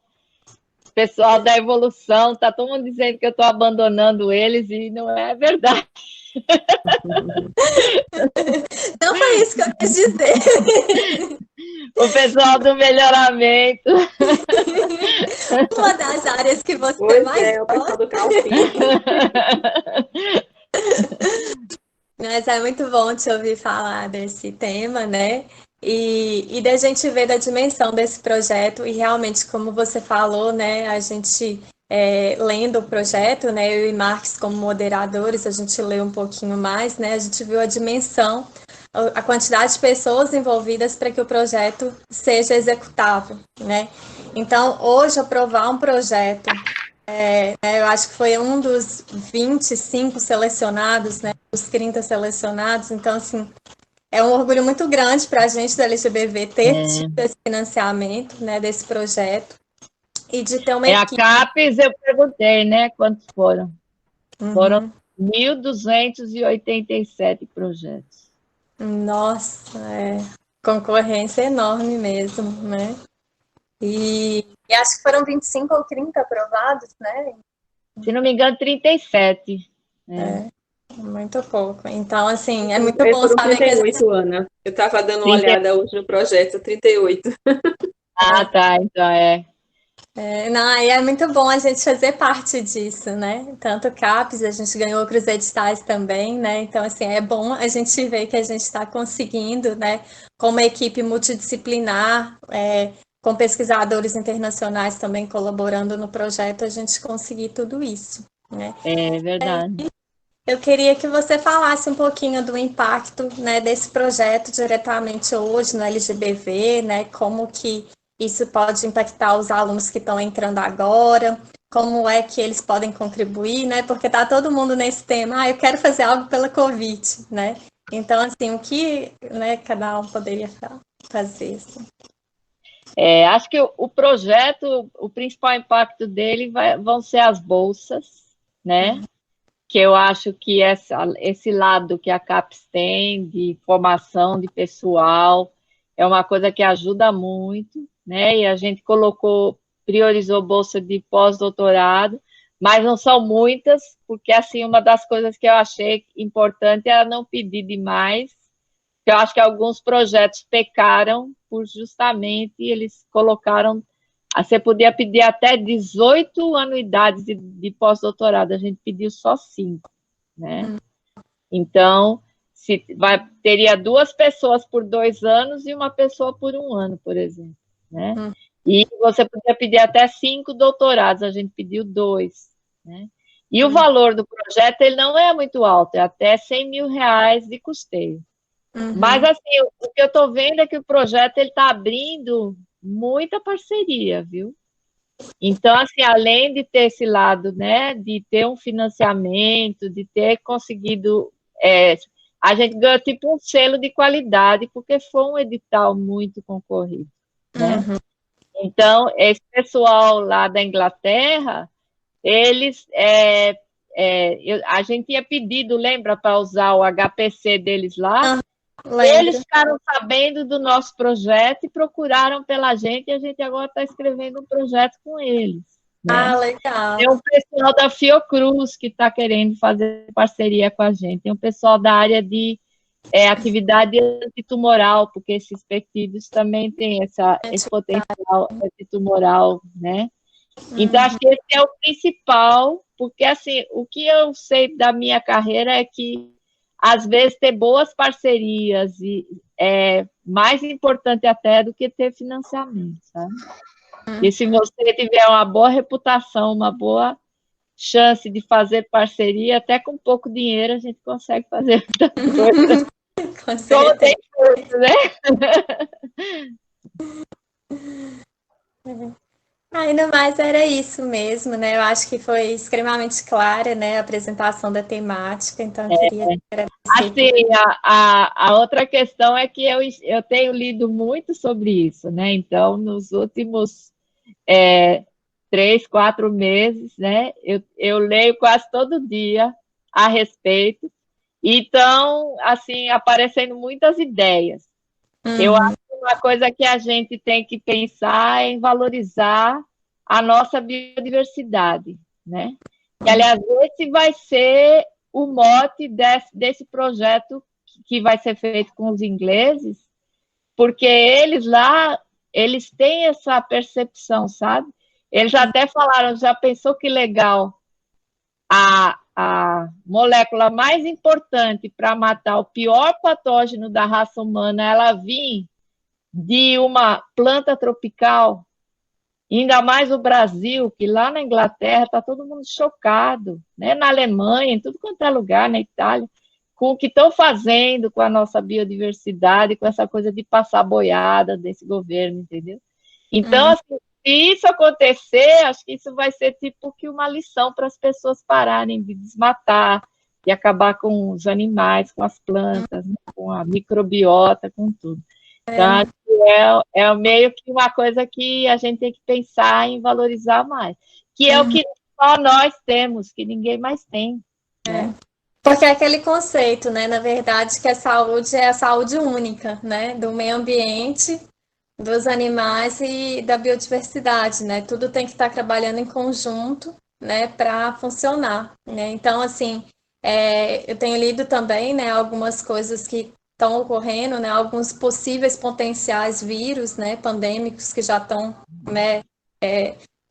o pessoal da evolução, tá todo mundo dizendo que eu estou abandonando eles e não é verdade. Não foi isso que eu quis dizer. O pessoal do melhoramento. Uma das áreas que você mais o pessoal do calcinho. Mas é muito bom te ouvir falar desse tema, né? E da gente ver da dimensão desse projeto e realmente, como você falou, né? A gente lendo o projeto, né? Eu e Marques como moderadores, a gente leu um pouquinho mais, né? A gente viu a dimensão, a quantidade de pessoas envolvidas para que o projeto seja executável, né? Então, hoje, aprovar um projeto, eu acho que foi um dos 25 selecionados, né? Dos 30 selecionados. Então, assim, é um orgulho muito grande para a gente da LGBV ter tido esse financiamento, né? Desse projeto. E de ter uma equipe. A CAPES, eu perguntei, né? Quantos foram? Foram 1.287 projetos. Nossa, concorrência enorme mesmo, né? E acho que foram 25 ou 30 aprovados, né? Se não me engano, 37. Muito pouco. Então, assim, é muito bom Foram saber 38, Ana. Eu estava dando uma 30. olhada hoje no projeto, 38. Ah, tá, então não, e é muito bom a gente fazer parte disso, né? Tanto o CAPES, a gente ganhou outros editais também, né? Então, assim, é bom a gente ver que a gente está conseguindo, né? Com uma equipe multidisciplinar, com pesquisadores internacionais também colaborando no projeto, a gente conseguir tudo isso, né? É verdade. Eu queria que você falasse um pouquinho do impacto, né, desse projeto diretamente hoje no LGBV, né? Como que isso pode impactar os alunos que estão entrando agora, como é que eles podem contribuir, né? Porque tá todo mundo nesse tema, eu quero fazer algo pela Covid, né? Então, assim, o que, né, cada um poderia fazer? Assim? Acho que o projeto, o principal impacto dele vão ser as bolsas, né? Que eu acho que esse lado que a CAPES tem de formação de pessoal é uma coisa que ajuda muito, né? E a gente priorizou bolsa de pós-doutorado, mas não são muitas, porque, assim, uma das coisas que eu achei importante era não pedir demais, porque eu acho que alguns projetos pecaram por justamente eles colocaram. Você podia pedir até 18 anuidades de pós-doutorado, a gente pediu só 5, né? Então, teria 2 pessoas por 2 anos e uma pessoa por 1 ano, por exemplo, né? E você podia pedir até 5 doutorados, a gente pediu 2, né? E o valor do projeto, ele não é muito alto, é até R$100 mil de custeio. Mas, assim, o que eu estou vendo é que o projeto está abrindo muita parceria, viu? Então, assim, além de ter esse lado, né, de ter um financiamento, de ter conseguido, a gente ganhou tipo um selo de qualidade, porque foi um edital muito concorrido, né? Então, esse pessoal lá da Inglaterra, eles, a gente tinha pedido, lembra, para usar o HPC deles lá, eles ficaram sabendo do nosso projeto e procuraram pela gente, e a gente agora está escrevendo um projeto com eles. Né? Ah, legal. Tem um pessoal da Fiocruz que está querendo fazer parceria com a gente, tem um pessoal da área de atividade antitumoral, porque esses peptídeos também têm esse potencial antitumoral, né? Então, acho que esse é o principal, porque, assim, o que eu sei da minha carreira é que às vezes ter boas parcerias é mais importante até do que ter financiamento, sabe? E se você tiver uma boa reputação, uma boa chance de fazer parceria, até com pouco dinheiro a gente consegue fazer muita coisa. Com certeza. Tem coisa, né? Ainda mais era isso mesmo, né? Eu acho que foi extremamente clara, né, a apresentação da temática, então eu queria agradecer. Assim, a outra questão é que eu tenho lido muito sobre isso, né? Então, nos últimos 3, 4 meses, né? Eu leio quase todo dia a respeito. Então, assim, aparecendo muitas ideias. Eu acho que uma coisa que a gente tem que pensar é em valorizar a nossa biodiversidade, né? E, aliás, esse vai ser o mote desse projeto que vai ser feito com os ingleses, porque eles lá, eles têm essa percepção, sabe? Eles já até falaram, já pensou que legal, a molécula mais importante para matar o pior patógeno da raça humana, ela vir de uma planta tropical, ainda mais o Brasil, que lá na Inglaterra está todo mundo chocado, né? Na Alemanha, em tudo quanto é lugar, na Itália, com o que estão fazendo com a nossa biodiversidade, com essa coisa de passar boiada desse governo, entendeu? Então, assim, se isso acontecer, acho que isso vai ser tipo que uma lição para as pessoas pararem de desmatar, de acabar com os animais, com as plantas, né? Com a microbiota, com tudo. Então, acho que é meio que uma coisa que a gente tem que pensar em valorizar mais, que é o que só nós temos, que ninguém mais tem. Né? Porque é aquele conceito, né, na verdade, que a saúde é a saúde única, né, do meio ambiente, dos animais e da biodiversidade, né, tudo tem que estar trabalhando em conjunto, né, para funcionar, né, então, assim, eu tenho lido também, né, algumas coisas que estão ocorrendo, né, alguns possíveis potenciais vírus, né, pandêmicos que já estão, né,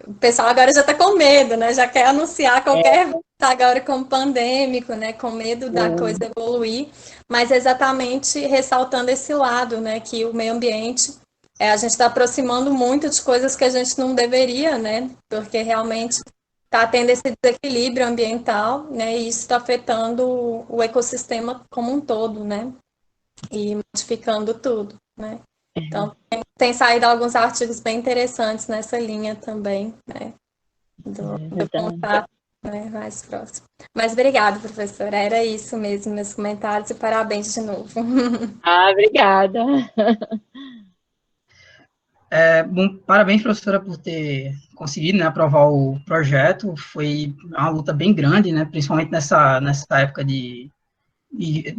o pessoal agora já está com medo, né, já quer anunciar qualquer tá agora como pandêmico, né, com medo da coisa evoluir, mas exatamente ressaltando esse lado, né, que o meio ambiente, a gente está aproximando muito de coisas que a gente não deveria, né, porque realmente está tendo esse desequilíbrio ambiental, né, e isso está afetando o ecossistema como um todo, né, e modificando tudo, né. Então, tem saído alguns artigos bem interessantes nessa linha também, né, do contato, né, mais próximo. Mas obrigada, professora. Era isso mesmo, meus comentários, e parabéns de novo. Obrigada. Bom, parabéns, professora, por ter conseguido, né, aprovar o projeto. Foi uma luta bem grande, né, principalmente nessa época de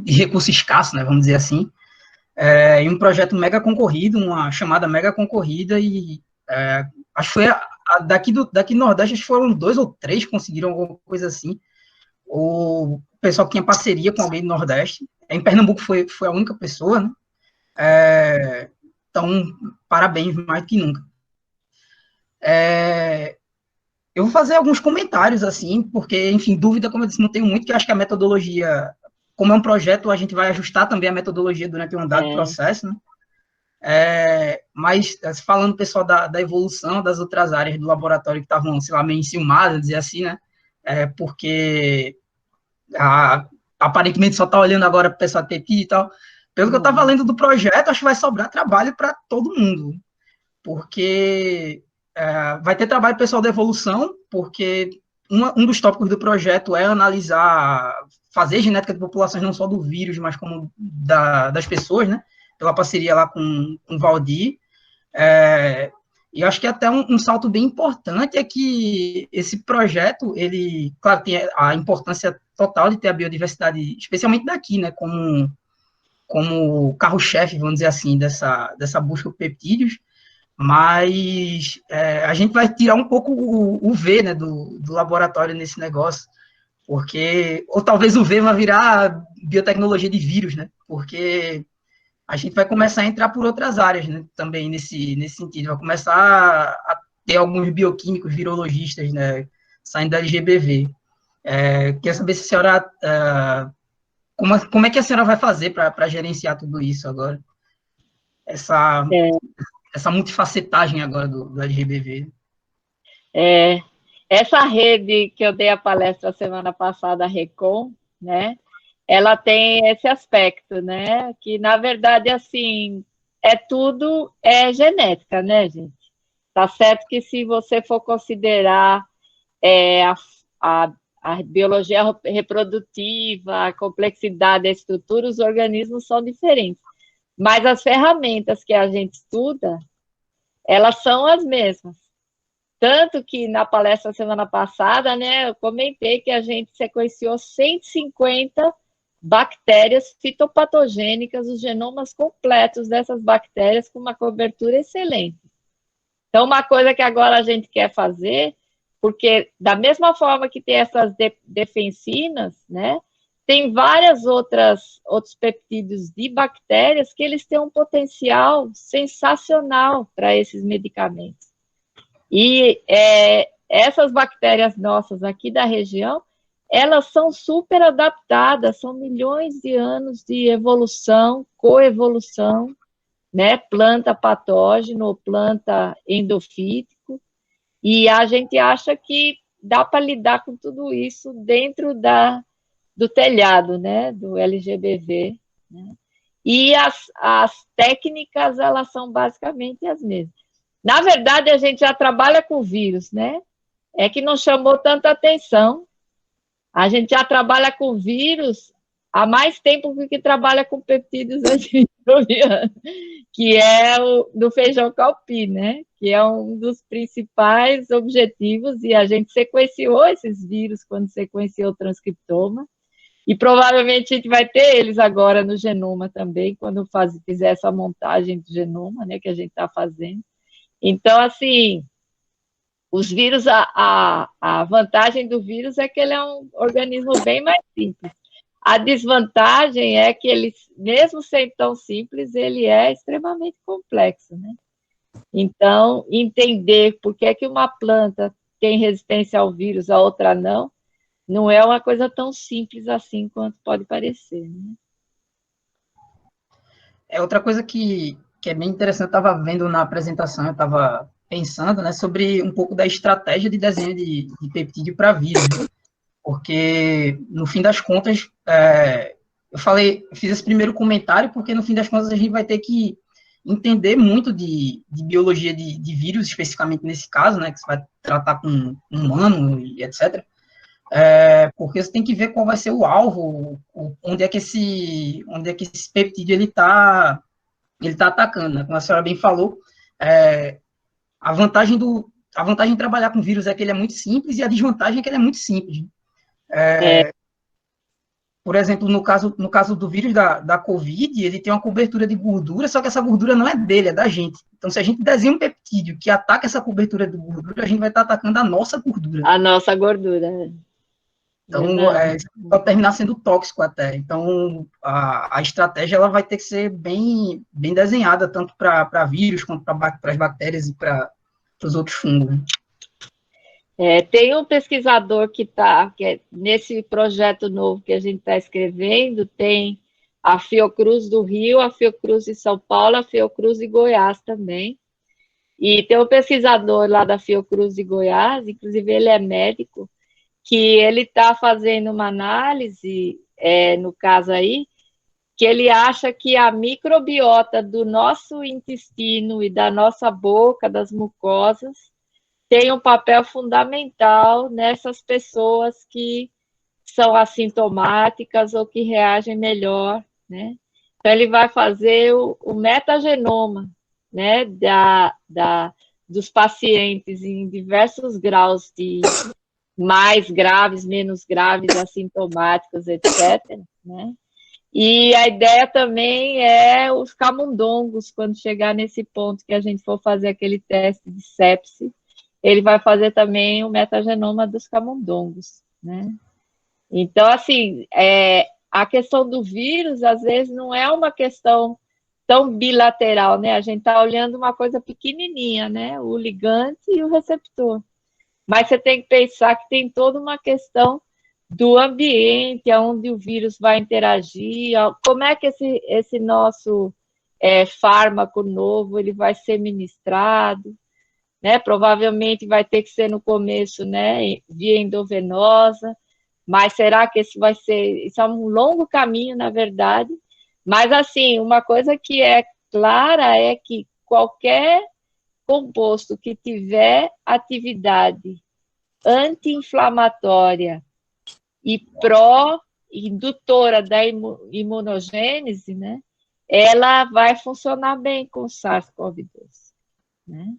recurso escasso, né, vamos dizer assim. E um projeto mega concorrido, uma chamada mega concorrida, e acho que foi daqui do Nordeste, acho que foram 2 ou 3 que conseguiram alguma coisa assim. O pessoal que tinha parceria com alguém do Nordeste. Em Pernambuco foi a única pessoa, né? Então, parabéns, mais do que nunca. Eu vou fazer alguns comentários, assim, porque, enfim, dúvida, como eu disse, não tenho muito, que eu acho que a metodologia, como é um projeto, a gente vai ajustar também a metodologia durante um dado processo, né? Mas, falando, pessoal, da evolução das outras áreas do laboratório que estavam, sei lá, meio enciumadas, dizer assim, né? Porque aparentemente só está olhando agora para o pessoal TEPI e tal. Pelo que eu estava lendo do projeto, acho que vai sobrar trabalho para todo mundo, porque vai ter trabalho pessoal da evolução, porque um dos tópicos do projeto é analisar, fazer genética de populações não só do vírus, mas como das pessoas, né? Pela parceria lá com o Valdir. E eu acho que até um salto bem importante é que esse projeto, ele, claro, tem a importância total de ter a biodiversidade, especialmente daqui, né, como carro-chefe, vamos dizer assim, dessa busca por peptídeos, mas a gente vai tirar um pouco o V, né, do laboratório nesse negócio, porque, ou talvez o V vai virar biotecnologia de vírus, né, porque a gente vai começar a entrar por outras áreas, né, também nesse sentido, vai começar a ter alguns bioquímicos, virologistas, né, saindo da LGBV. Queria saber se a senhora, como é que a senhora vai fazer para gerenciar tudo isso agora? Essa multifacetagem agora do LGBV. Essa rede que eu dei a palestra semana passada, a RECOM, né, ela tem esse aspecto, né, que, na verdade, assim, tudo é genética, né, gente? Tá certo que se você for considerar a biologia reprodutiva, a complexidade da estrutura, os organismos são diferentes. Mas as ferramentas que a gente estuda, elas são as mesmas. Tanto que na palestra semana passada, né, eu comentei que a gente sequenciou 150 bactérias fitopatogênicas, os genomas completos dessas bactérias, com uma cobertura excelente. Então, uma coisa que agora a gente quer fazer, porque da mesma forma que tem essas defensinas, né, tem vários outros peptídeos de bactérias que eles têm um potencial sensacional para esses medicamentos. E essas bactérias nossas aqui da região, elas são super adaptadas, são milhões de anos de evolução, coevolução, né? Planta patógeno, planta endofítico, e a gente acha que dá para lidar com tudo isso dentro do telhado, né? Do LGBV, né? E as técnicas, elas são basicamente as mesmas. Na verdade, a gente já trabalha com vírus, né? É que não chamou tanta atenção. A gente já trabalha com vírus há mais tempo que trabalha com peptídeos antimicrobianos, que é o do feijão calpi, né? Que é um dos principais objetivos, e a gente sequenciou esses vírus quando sequenciou o transcriptoma, E provavelmente a gente vai ter eles agora no genoma também, quando fizer essa montagem do genoma, né, que a gente está fazendo. Então, assim, os vírus, a vantagem do vírus é que ele é um organismo bem mais simples. A desvantagem é que ele, mesmo sendo tão simples, ele é extremamente complexo, né? Então, entender por que é que uma planta tem resistência ao vírus, a outra não, não é uma coisa tão simples assim quanto pode parecer, né? Outra coisa que é bem interessante, eu estava vendo na apresentação, eu estava pensando, né, sobre um pouco da estratégia de desenho de peptídeo para vírus, né? Porque, no fim das contas, eu fiz esse primeiro comentário porque, no fim das contas, a gente vai ter que entender muito de biologia de vírus, especificamente nesse caso, né, que você vai tratar com humano e etc., porque você tem que ver qual vai ser o alvo, onde é que esse peptídeo ele tá atacando, né? Como a senhora bem falou, a vantagem de trabalhar com vírus é que ele é muito simples e a desvantagem é que ele é muito simples. Por exemplo, no caso do vírus da Covid, ele tem uma cobertura de gordura, só que essa gordura não é dele, é da gente. Então, se a gente desenha um peptídeo que ataca essa cobertura de gordura, a gente vai estar atacando a nossa gordura. A nossa gordura. Então, pode terminar sendo tóxico até. Então, a estratégia ela vai ter que ser bem desenhada, tanto para vírus, quanto para as bactérias e para os outros fungos. Tem um pesquisador que é nesse projeto novo que a gente está escrevendo, tem a Fiocruz do Rio, a Fiocruz de São Paulo, a Fiocruz de Goiás também. E tem um pesquisador lá da Fiocruz de Goiás, inclusive ele é médico, que ele está fazendo uma análise, no caso aí, que ele acha que a microbiota do nosso intestino e da nossa boca, das mucosas, tem um papel fundamental nessas pessoas que são assintomáticas ou que reagem melhor, né? Então, ele vai fazer o metagenoma, né, dos pacientes em diversos graus de mais graves, menos graves, assintomáticos, etc., né? E a ideia também é os camundongos, quando chegar nesse ponto que a gente for fazer aquele teste de sepse, ele vai fazer também o metagenoma dos camundongos, né? Então, assim, a questão do vírus, às vezes, não é uma questão tão bilateral, né? A gente está olhando uma coisa pequenininha, né? O ligante e o receptor. Mas você tem que pensar que tem toda uma questão do ambiente, onde o vírus vai interagir, como é que esse nosso fármaco novo ele vai ser ministrado, né? Provavelmente vai ter que ser no começo, né, via endovenosa, mas será que isso é um longo caminho, na verdade, mas assim, uma coisa que é clara é que qualquer composto que tiver atividade anti-inflamatória e pró-indutora da imunogênese, né, ela vai funcionar bem com o SARS-CoV-2, né?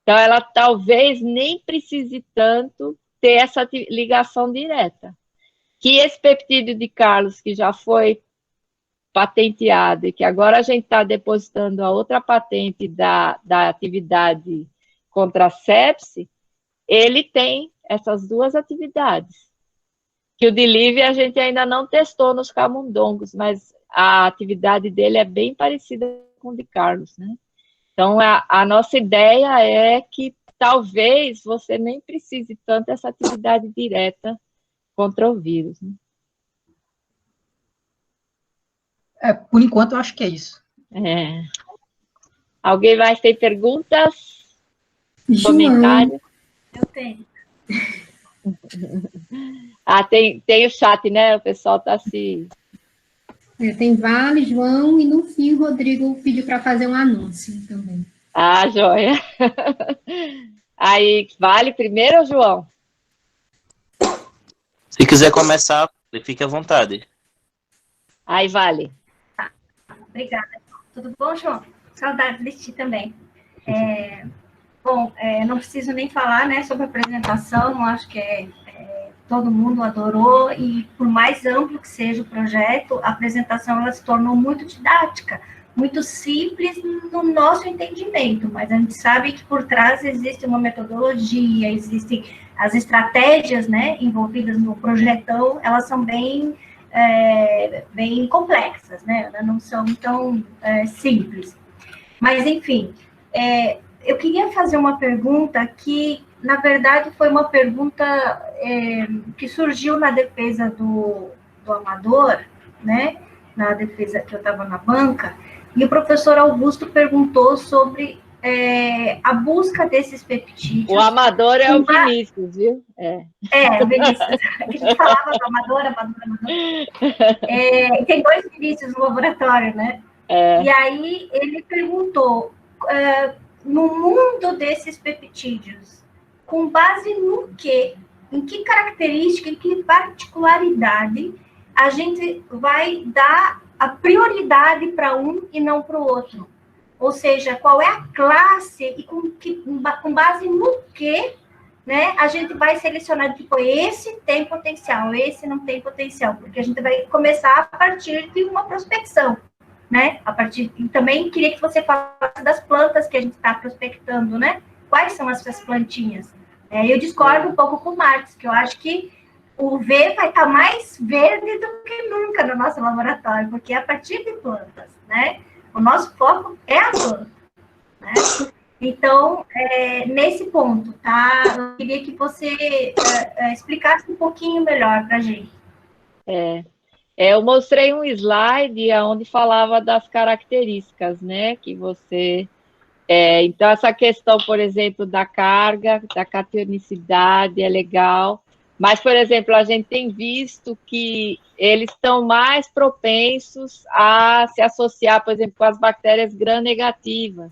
Então, ela talvez nem precise tanto ter essa ligação direta. Que esse peptídeo de Carlos, que já foi patenteado e que agora a gente está depositando a outra patente da atividade contra a sepse, ele tem essas duas atividades. Que o Delive a gente ainda não testou nos camundongos, mas a atividade dele é bem parecida com o de Carlos, né? Então, a nossa ideia é que talvez você nem precise tanto dessa atividade direta contra o vírus, né? Por enquanto, eu acho que é isso. Alguém mais tem perguntas? Comentários? Eu tenho. Tem o chat, né? O pessoal está se... Tem Vale, João, e no fim o Rodrigo pediu para fazer um anúncio também. Ah, joia. Aí, Vale primeiro ou João? Se quiser começar, fique à vontade. Aí, Vale. Tá, obrigada. Tudo bom, João? Saudade de ti também. Bom, não preciso nem falar, né, sobre a apresentação, não acho que todo mundo adorou, e por mais amplo que seja o projeto, a apresentação ela se tornou muito didática, muito simples no nosso entendimento, mas a gente sabe que por trás existe uma metodologia, existem as estratégias, né, envolvidas no projetão, elas são bem complexas, né, não são tão simples. Mas, enfim, eu queria fazer uma pergunta que, na verdade, foi uma pergunta que surgiu na defesa do Amador, né, na defesa que eu estava na banca, e o professor Augusto perguntou sobre a busca desses peptídeos. O Amador é o Vinícius, viu? O Vinícius. A gente falava do Amador. Tem 2 Vinícius no laboratório, né? E aí ele perguntou, no mundo desses peptídeos, com base no quê? Em que característica, em que particularidade a gente vai dar a prioridade para um e não para o outro? Ou seja, qual é a classe e com base no que, né, a gente vai selecionar, tipo, esse tem potencial, esse não tem potencial, porque a gente vai começar a partir de uma prospecção, né? E também queria que você falasse das plantas que a gente está prospectando, né? Quais são essas plantinhas? Eu discordo um pouco com o Marcos, que eu acho que o V vai estar mais verde do que nunca no nosso laboratório, porque é a partir de plantas, né? O nosso foco é a planta, né? Então, nesse ponto, tá? Eu queria que você explicasse um pouquinho melhor para a gente. Eu mostrei um slide onde falava das características, né? Que você... então, essa questão, por exemplo, da carga, da cationicidade é legal. Mas, por exemplo, a gente tem visto que eles estão mais propensos a se associar, por exemplo, com as bactérias gram-negativas.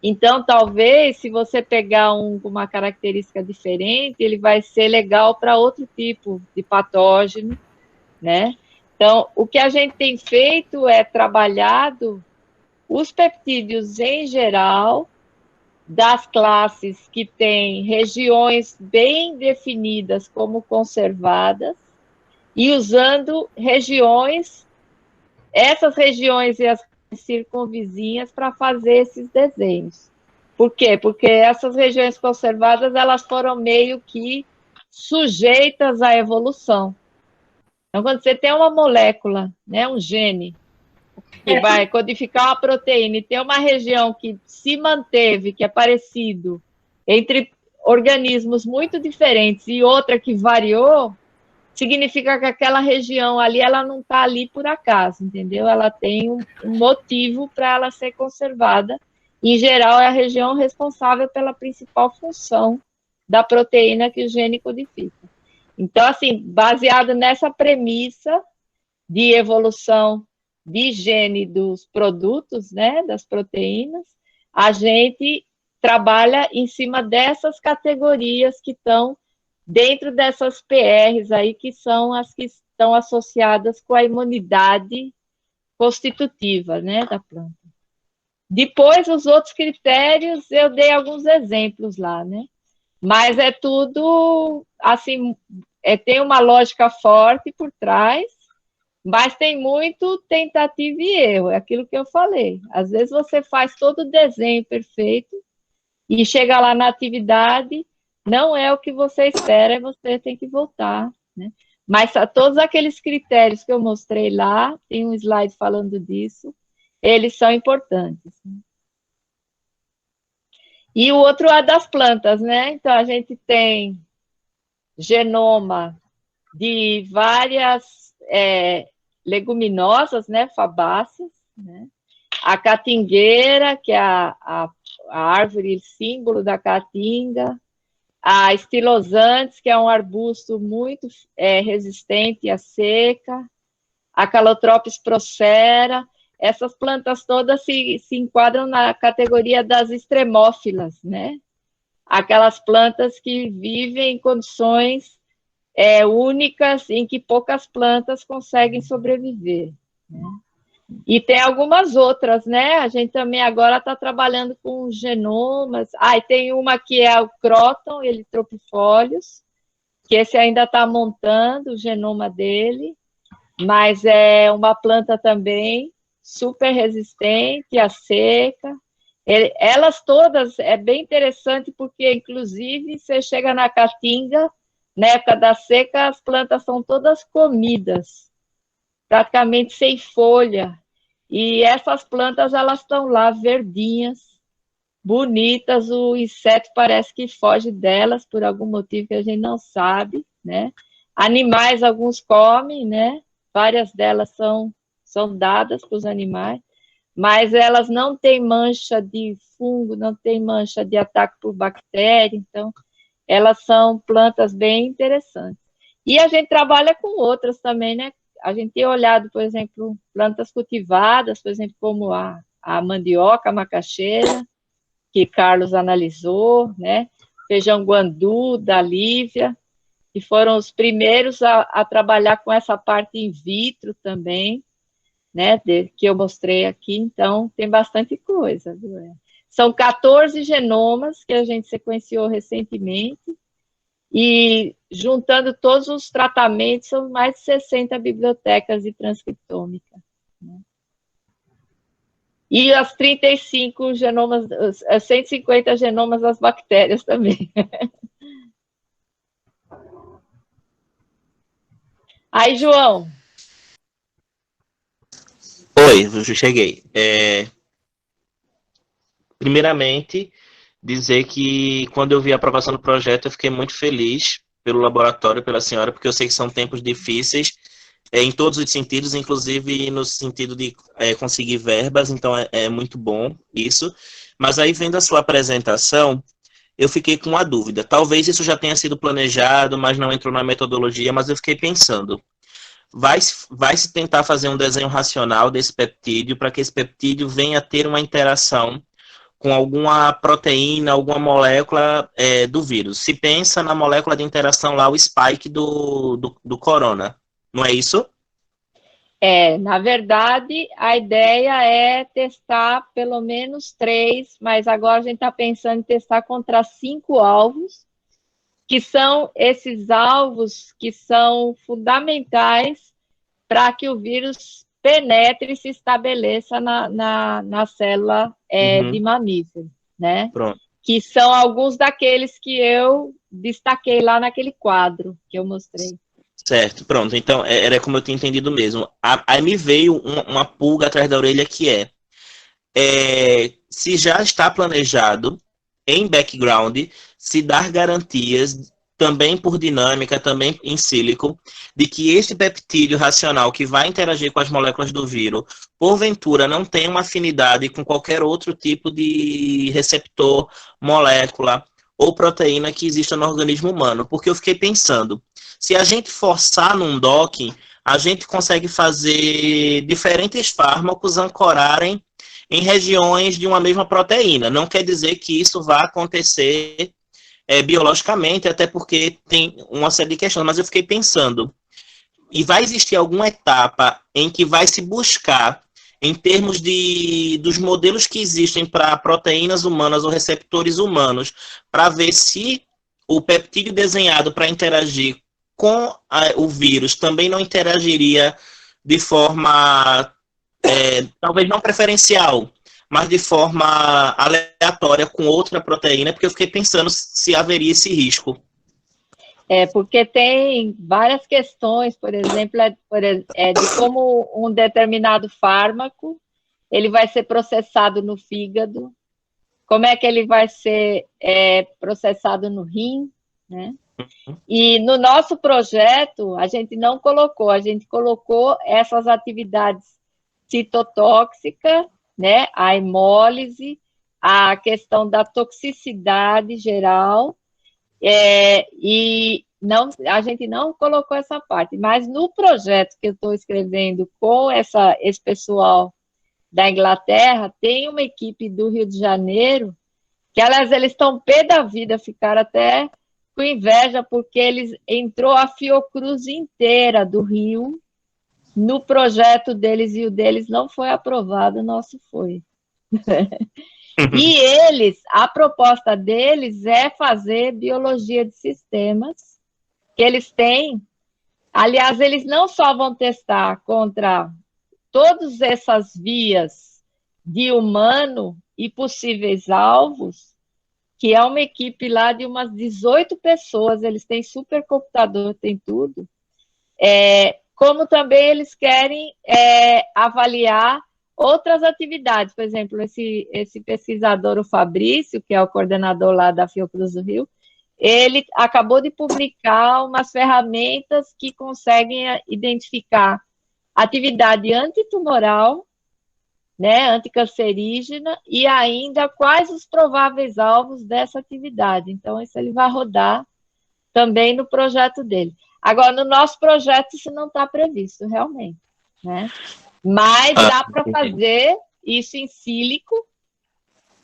Então, talvez, se você pegar uma característica diferente, ele vai ser legal para outro tipo de patógeno, né? Então, o que a gente tem feito é trabalhado os peptídeos em geral, das classes que têm regiões bem definidas como conservadas, e usando essas regiões e as circunvizinhas para fazer esses desenhos. Por quê? Porque essas regiões conservadas, elas foram meio que sujeitas à evolução. Então, quando você tem uma molécula, né, um gene, que vai codificar uma proteína e tem uma região que se manteve, que é parecido entre organismos muito diferentes e outra que variou, significa que aquela região ali, ela não está ali por acaso, entendeu? Ela tem um motivo para ela ser conservada. Em geral, é a região responsável pela principal função da proteína que o gene codifica. Então, assim, baseado nessa premissa de evolução de gene dos produtos, né, das proteínas, a gente trabalha em cima dessas categorias que estão dentro dessas PRs aí, que são as que estão associadas com a imunidade constitutiva, né, da planta. Depois, os outros critérios, eu dei alguns exemplos lá, né, mas é tudo, assim, tem uma lógica forte por trás, mas tem muito tentativa e erro, é aquilo que eu falei. Às vezes você faz todo o desenho perfeito e chega lá na atividade, não é o que você espera e você tem que voltar, né? Mas todos aqueles critérios que eu mostrei lá, tem um slide falando disso, eles são importantes. E o outro é das plantas, né? Então, a gente tem genoma de várias leguminosas, né, fabáceas, né? A catingueira, que é a árvore símbolo da caatinga, a estilosantes, que é um arbusto muito resistente à seca, a Calotropis procera, essas plantas todas se enquadram na categoria das extremófilas, né? Aquelas plantas que vivem em condições únicas, em que poucas plantas conseguem sobreviver, né? E tem algumas outras, né? A gente também agora está trabalhando com genomas. E tem uma que é o Croton, Helitropifolius, que esse ainda está montando o genoma dele, mas é uma planta também super resistente à seca. Elas todas, é bem interessante, porque, inclusive, você chega na Caatinga, na época da seca, as plantas são todas comidas, praticamente sem folha. E essas plantas, elas estão lá verdinhas, bonitas, o inseto parece que foge delas, por algum motivo que a gente não sabe, né? Animais, alguns comem, né? Várias delas são dadas para os animais, mas elas não têm mancha de fungo, não têm mancha de ataque por bactéria, então elas são plantas bem interessantes. E a gente trabalha com outras também, né? A gente tem olhado, por exemplo, plantas cultivadas, por exemplo, como a mandioca, a macaxeira, que Carlos analisou, né? Feijão guandu, da Lívia, que foram os primeiros a trabalhar com essa parte in vitro também, né, que eu mostrei aqui, então tem bastante coisa. Viu? São 14 genomas que a gente sequenciou recentemente, e juntando todos os tratamentos, são mais de 60 bibliotecas de transcriptômica. Né? E as 35 genomas, as 150 genomas das bactérias também. Aí, João. Oi, eu cheguei. Primeiramente, dizer que quando eu vi a aprovação do projeto, eu fiquei muito feliz pelo laboratório, pela senhora, porque eu sei que são tempos difíceis, em todos os sentidos, inclusive no sentido de conseguir verbas, então é muito bom isso. Mas aí, vendo a sua apresentação, eu fiquei com uma dúvida. Talvez isso já tenha sido planejado, mas não entrou na metodologia, mas eu fiquei pensando. Vai se tentar fazer um desenho racional desse peptídeo para que esse peptídeo venha a ter uma interação com alguma proteína, alguma molécula do vírus. Se pensa na molécula de interação lá, o spike do corona, não é isso? Na verdade, a ideia é testar pelo menos 3, mas agora a gente está pensando em testar contra 5 alvos, que são esses alvos que são fundamentais para que o vírus penetre e se estabeleça na célula de mamífero, né? Pronto. Que são alguns daqueles que eu destaquei lá naquele quadro que eu mostrei. Certo, pronto. Então, era como eu tinha entendido mesmo. Aí me veio uma pulga atrás da orelha que se já está planejado em background, se dar garantias, também por dinâmica, também em sílico, de que este peptídeo racional que vai interagir com as moléculas do vírus, porventura não tem uma afinidade com qualquer outro tipo de receptor, molécula ou proteína que exista no organismo humano. Porque eu fiquei pensando, se a gente forçar num docking, a gente consegue fazer diferentes fármacos ancorarem em regiões de uma mesma proteína. Não quer dizer que isso vá acontecer biologicamente, até porque tem uma série de questões, mas eu fiquei pensando, e vai existir alguma etapa em que vai se buscar, em termos dos modelos que existem para proteínas humanas ou receptores humanos, para ver se o peptídeo desenhado para interagir com o vírus também não interagiria de forma, talvez não preferencial, mas de forma aleatória com outra proteína, porque eu fiquei pensando se haveria esse risco. Porque tem várias questões, por exemplo, de como um determinado fármaco ele vai ser processado no fígado, como é que ele vai ser processado no rim, né? E no nosso projeto, a gente não colocou, a gente colocou essas atividades citotóxicas, né, a hemólise, a questão da toxicidade geral, e a gente não colocou essa parte, mas no projeto que eu estou escrevendo com esse pessoal da Inglaterra, tem uma equipe do Rio de Janeiro, que, aliás, eles estão pé da vida, ficaram até com inveja, porque entrou a Fiocruz inteira do Rio, no projeto deles, e o deles não foi aprovado, o nosso foi. E a proposta deles é fazer biologia de sistemas que eles têm. Aliás, eles não só vão testar contra todas essas vias de humano e possíveis alvos, que é uma equipe lá de umas 18 pessoas, eles têm supercomputador, tem tudo, como também eles querem avaliar outras atividades. Por exemplo, esse pesquisador, o Fabrício, que é o coordenador lá da Fiocruz do Rio, ele acabou de publicar umas ferramentas que conseguem identificar atividade antitumoral, né, anticancerígena, e ainda quais os prováveis alvos dessa atividade. Então, isso ele vai rodar também no projeto dele. Agora, no nosso projeto, isso não está previsto, realmente, né? Mas dá para fazer isso em sílico,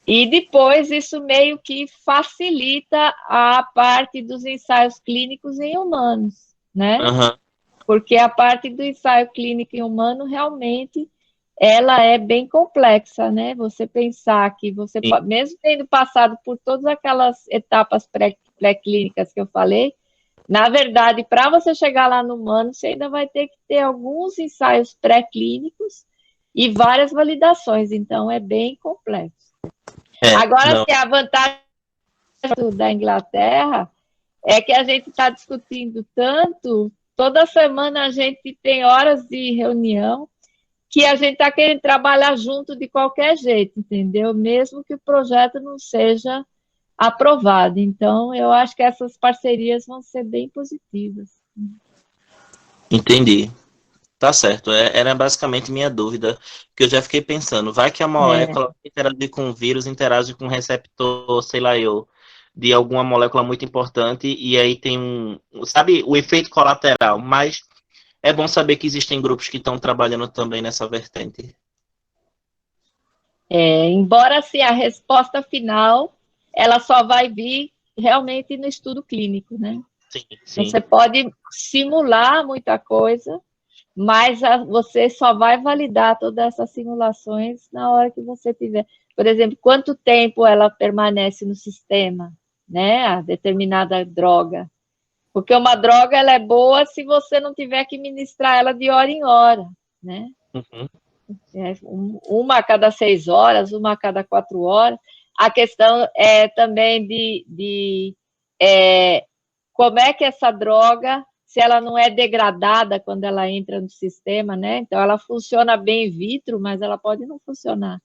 e depois isso meio que facilita a parte dos ensaios clínicos em humanos, né? Uhum. Porque a parte do ensaio clínico em humano, realmente, ela é bem complexa, né? Você pensar que você, mesmo tendo passado por todas aquelas etapas pré-clínicas que eu falei, na verdade, para você chegar lá no humano, você ainda vai ter que ter alguns ensaios pré-clínicos e várias validações, então é bem complexo. Agora, a vantagem da Inglaterra é que a gente está discutindo tanto, toda semana a gente tem horas de reunião, que a gente está querendo trabalhar junto de qualquer jeito, entendeu? Mesmo que o projeto não seja aprovado. Então, eu acho que essas parcerias vão ser bem positivas. Entendi. Tá certo. Era basicamente minha dúvida, que eu já fiquei pensando, vai que a molécula interage com o vírus, interage com o receptor, sei lá eu, de alguma molécula muito importante, e aí tem sabe, o efeito colateral, mas é bom saber que existem grupos que estão trabalhando também nessa vertente. Embora, assim, a resposta final, ela só vai vir realmente no estudo clínico, né? Sim. Você pode simular muita coisa, mas você só vai validar todas essas simulações na hora que você tiver. Por exemplo, quanto tempo ela permanece no sistema, né? A determinada droga. Porque uma droga, ela é boa se você não tiver que ministrar ela de hora em hora, né? Uhum. Uma a cada 6 horas, uma a cada 4 horas. A questão é também de como é que essa droga, se ela não é degradada quando ela entra no sistema, né? Então, ela funciona bem in vitro, mas ela pode não funcionar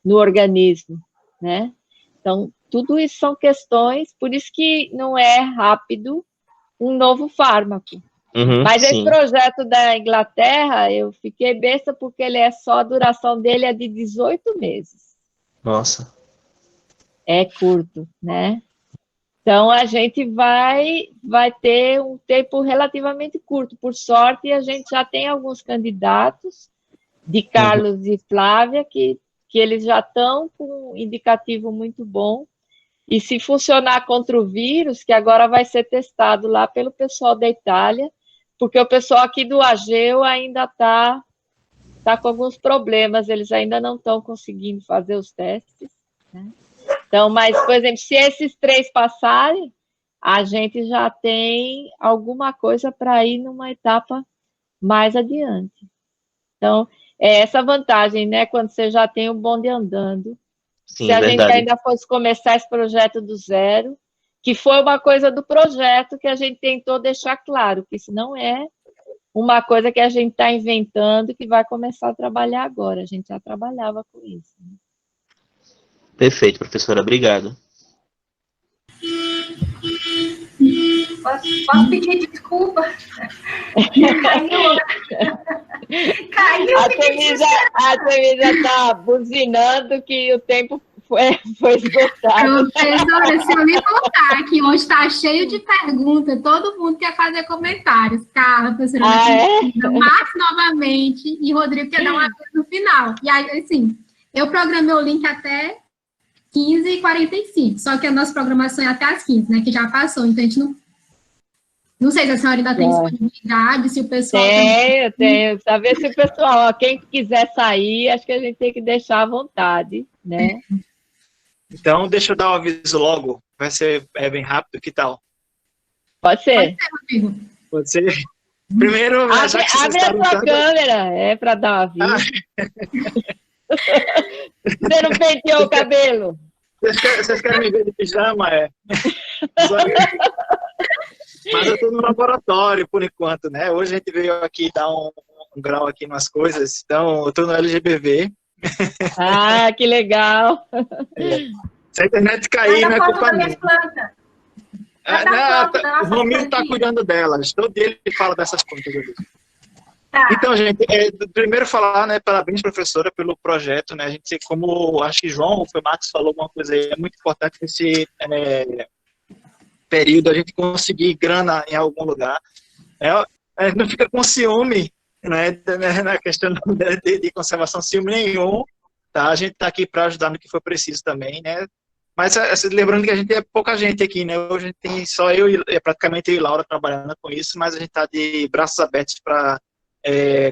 no organismo, né? Então, tudo isso são questões, por isso que não é rápido um novo fármaco. Mas esse projeto da Inglaterra, eu fiquei besta porque a duração dele é de 18 meses. Nossa. É curto, né? Então, a gente vai ter um tempo relativamente curto. Por sorte, a gente já tem alguns candidatos, de Carlos e Flávia, que eles já estão com um indicativo muito bom. E se funcionar contra o vírus, que agora vai ser testado lá pelo pessoal da Itália, porque o pessoal aqui do Ageu ainda está com alguns problemas, eles ainda não estão conseguindo fazer os testes, né? Então, mas, por exemplo, se esses 3 passarem, a gente já tem alguma coisa para ir numa etapa mais adiante. Então, essa vantagem, né? Quando você já tem o bonde andando. Sim, se a verdade. gente ainda fosse começar esse projeto do zero, que foi uma coisa do projeto que a gente tentou deixar claro, que isso não é uma coisa que a gente está inventando que vai começar a trabalhar agora. A gente já trabalhava com isso. Perfeito, professora. Obrigado. Posso pedir desculpa? Caiu. A Temisa está buzinando que o tempo foi esgotado. Professora, se eu me contar que hoje está cheio de perguntas, todo mundo quer fazer comentários. Carla, professora, Marcos novamente, e Rodrigo quer dar uma coisa no final. E aí, assim, eu programei o link até 15h45, só que a nossa programação é até as 15, né, que já passou, então a gente não sei se a senhora ainda tem disponibilidade, se o pessoal... Tenho. Saber se o pessoal, quem quiser sair, acho que a gente tem que deixar à vontade, né? Então, deixa eu dar um aviso logo, vai ser bem rápido, que tal? Pode ser. Rodrigo. Pode ser. Primeiro, abre a sua câmera, para dar uma vista. Você não penteou o cabelo? Vocês querem me ver de pijama? Mas eu estou no laboratório, por enquanto, né? Hoje a gente veio aqui dar um grau aqui nas coisas, então eu estou no LGBV. Ah, que legal! Se a internet cair, não é culpa minha. O Romildo está cuidando delas. Todo dia ele fala dessas plantas. Então, gente, primeiro falar, né, parabéns, professora, pelo projeto, né, a gente, como acho que João, o Max falou alguma coisa aí, é muito importante nesse período a gente conseguir grana em algum lugar, não fica com ciúme, né, na questão de conservação, ciúme nenhum, tá, a gente tá aqui para ajudar no que for preciso também, né, mas lembrando que a gente é pouca gente aqui, né, hoje a gente tem só praticamente eu e Laura trabalhando com isso, mas a gente tá de braços abertos para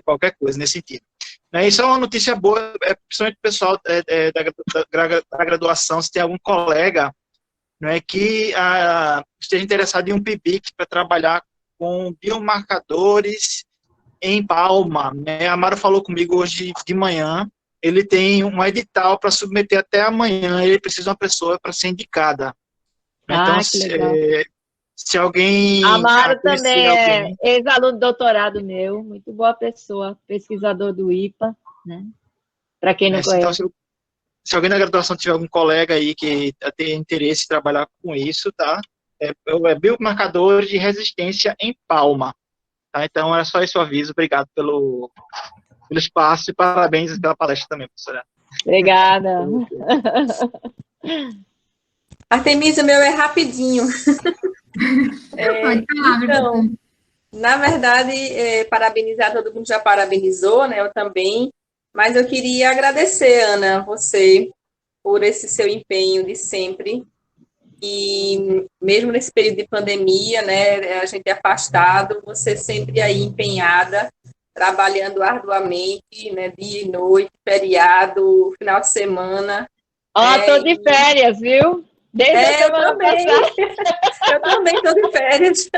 qualquer coisa nesse sentido. Isso é uma notícia boa, principalmente o pessoal da graduação, se tem algum colega que esteja interessado em um PIBIC para trabalhar com biomarcadores em Palma. A Amaro falou comigo hoje de manhã, ele tem um edital para submeter até amanhã, ele precisa de uma pessoa para ser indicada. Então, se alguém... Amaro também é ex-aluno de doutorado meu, muito boa pessoa, pesquisador do IPA, né? Para quem não conhece. Então, se alguém na graduação tiver algum colega aí que tem interesse em trabalhar com isso, tá? É biomarcador de resistência em Palma. Tá? Então, é só esse o aviso. Obrigado pelo espaço e parabéns pela palestra também, professora. Obrigada. Artemisa, meu é rapidinho. Então, na verdade, parabenizar, todo mundo já parabenizou, né? Eu também, mas eu queria agradecer, Ana, você, por esse seu empenho de sempre, e mesmo nesse período de pandemia, né, a gente é afastado, você sempre aí empenhada, trabalhando arduamente, né, dia e noite, feriado, final de semana. Tô de férias, viu? Eu também estou de férias.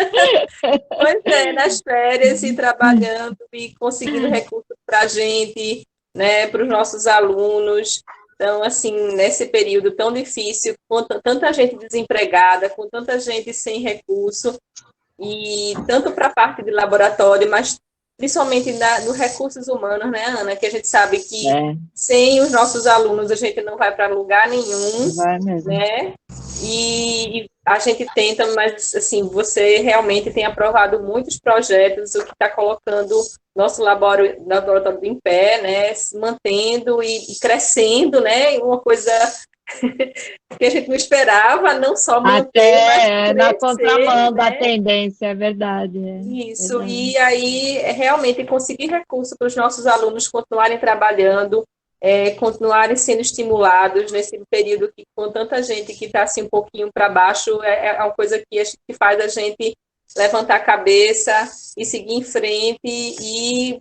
Pois nas férias e trabalhando e conseguindo recursos para a gente, né, para os nossos alunos. Então, assim, nesse período tão difícil, com tanta gente desempregada, com tanta gente sem recurso, e tanto para a parte de laboratório, mas principalmente dos recursos humanos, né, Ana? Que a gente sabe que sem os nossos alunos a gente não vai para lugar nenhum, né? E a gente tenta, mas assim, você realmente tem aprovado muitos projetos, o que está colocando nosso laboratório em pé, né? Se mantendo e crescendo, né? Uma coisa que a gente não esperava, não só manter, mas na contramão da tendência, é verdade. Isso, verdade. E aí realmente conseguir recursos para os nossos alunos continuarem trabalhando, continuarem sendo estimulados nesse período que, com tanta gente que está assim um pouquinho para baixo, é uma coisa que faz a gente levantar a cabeça e seguir em frente e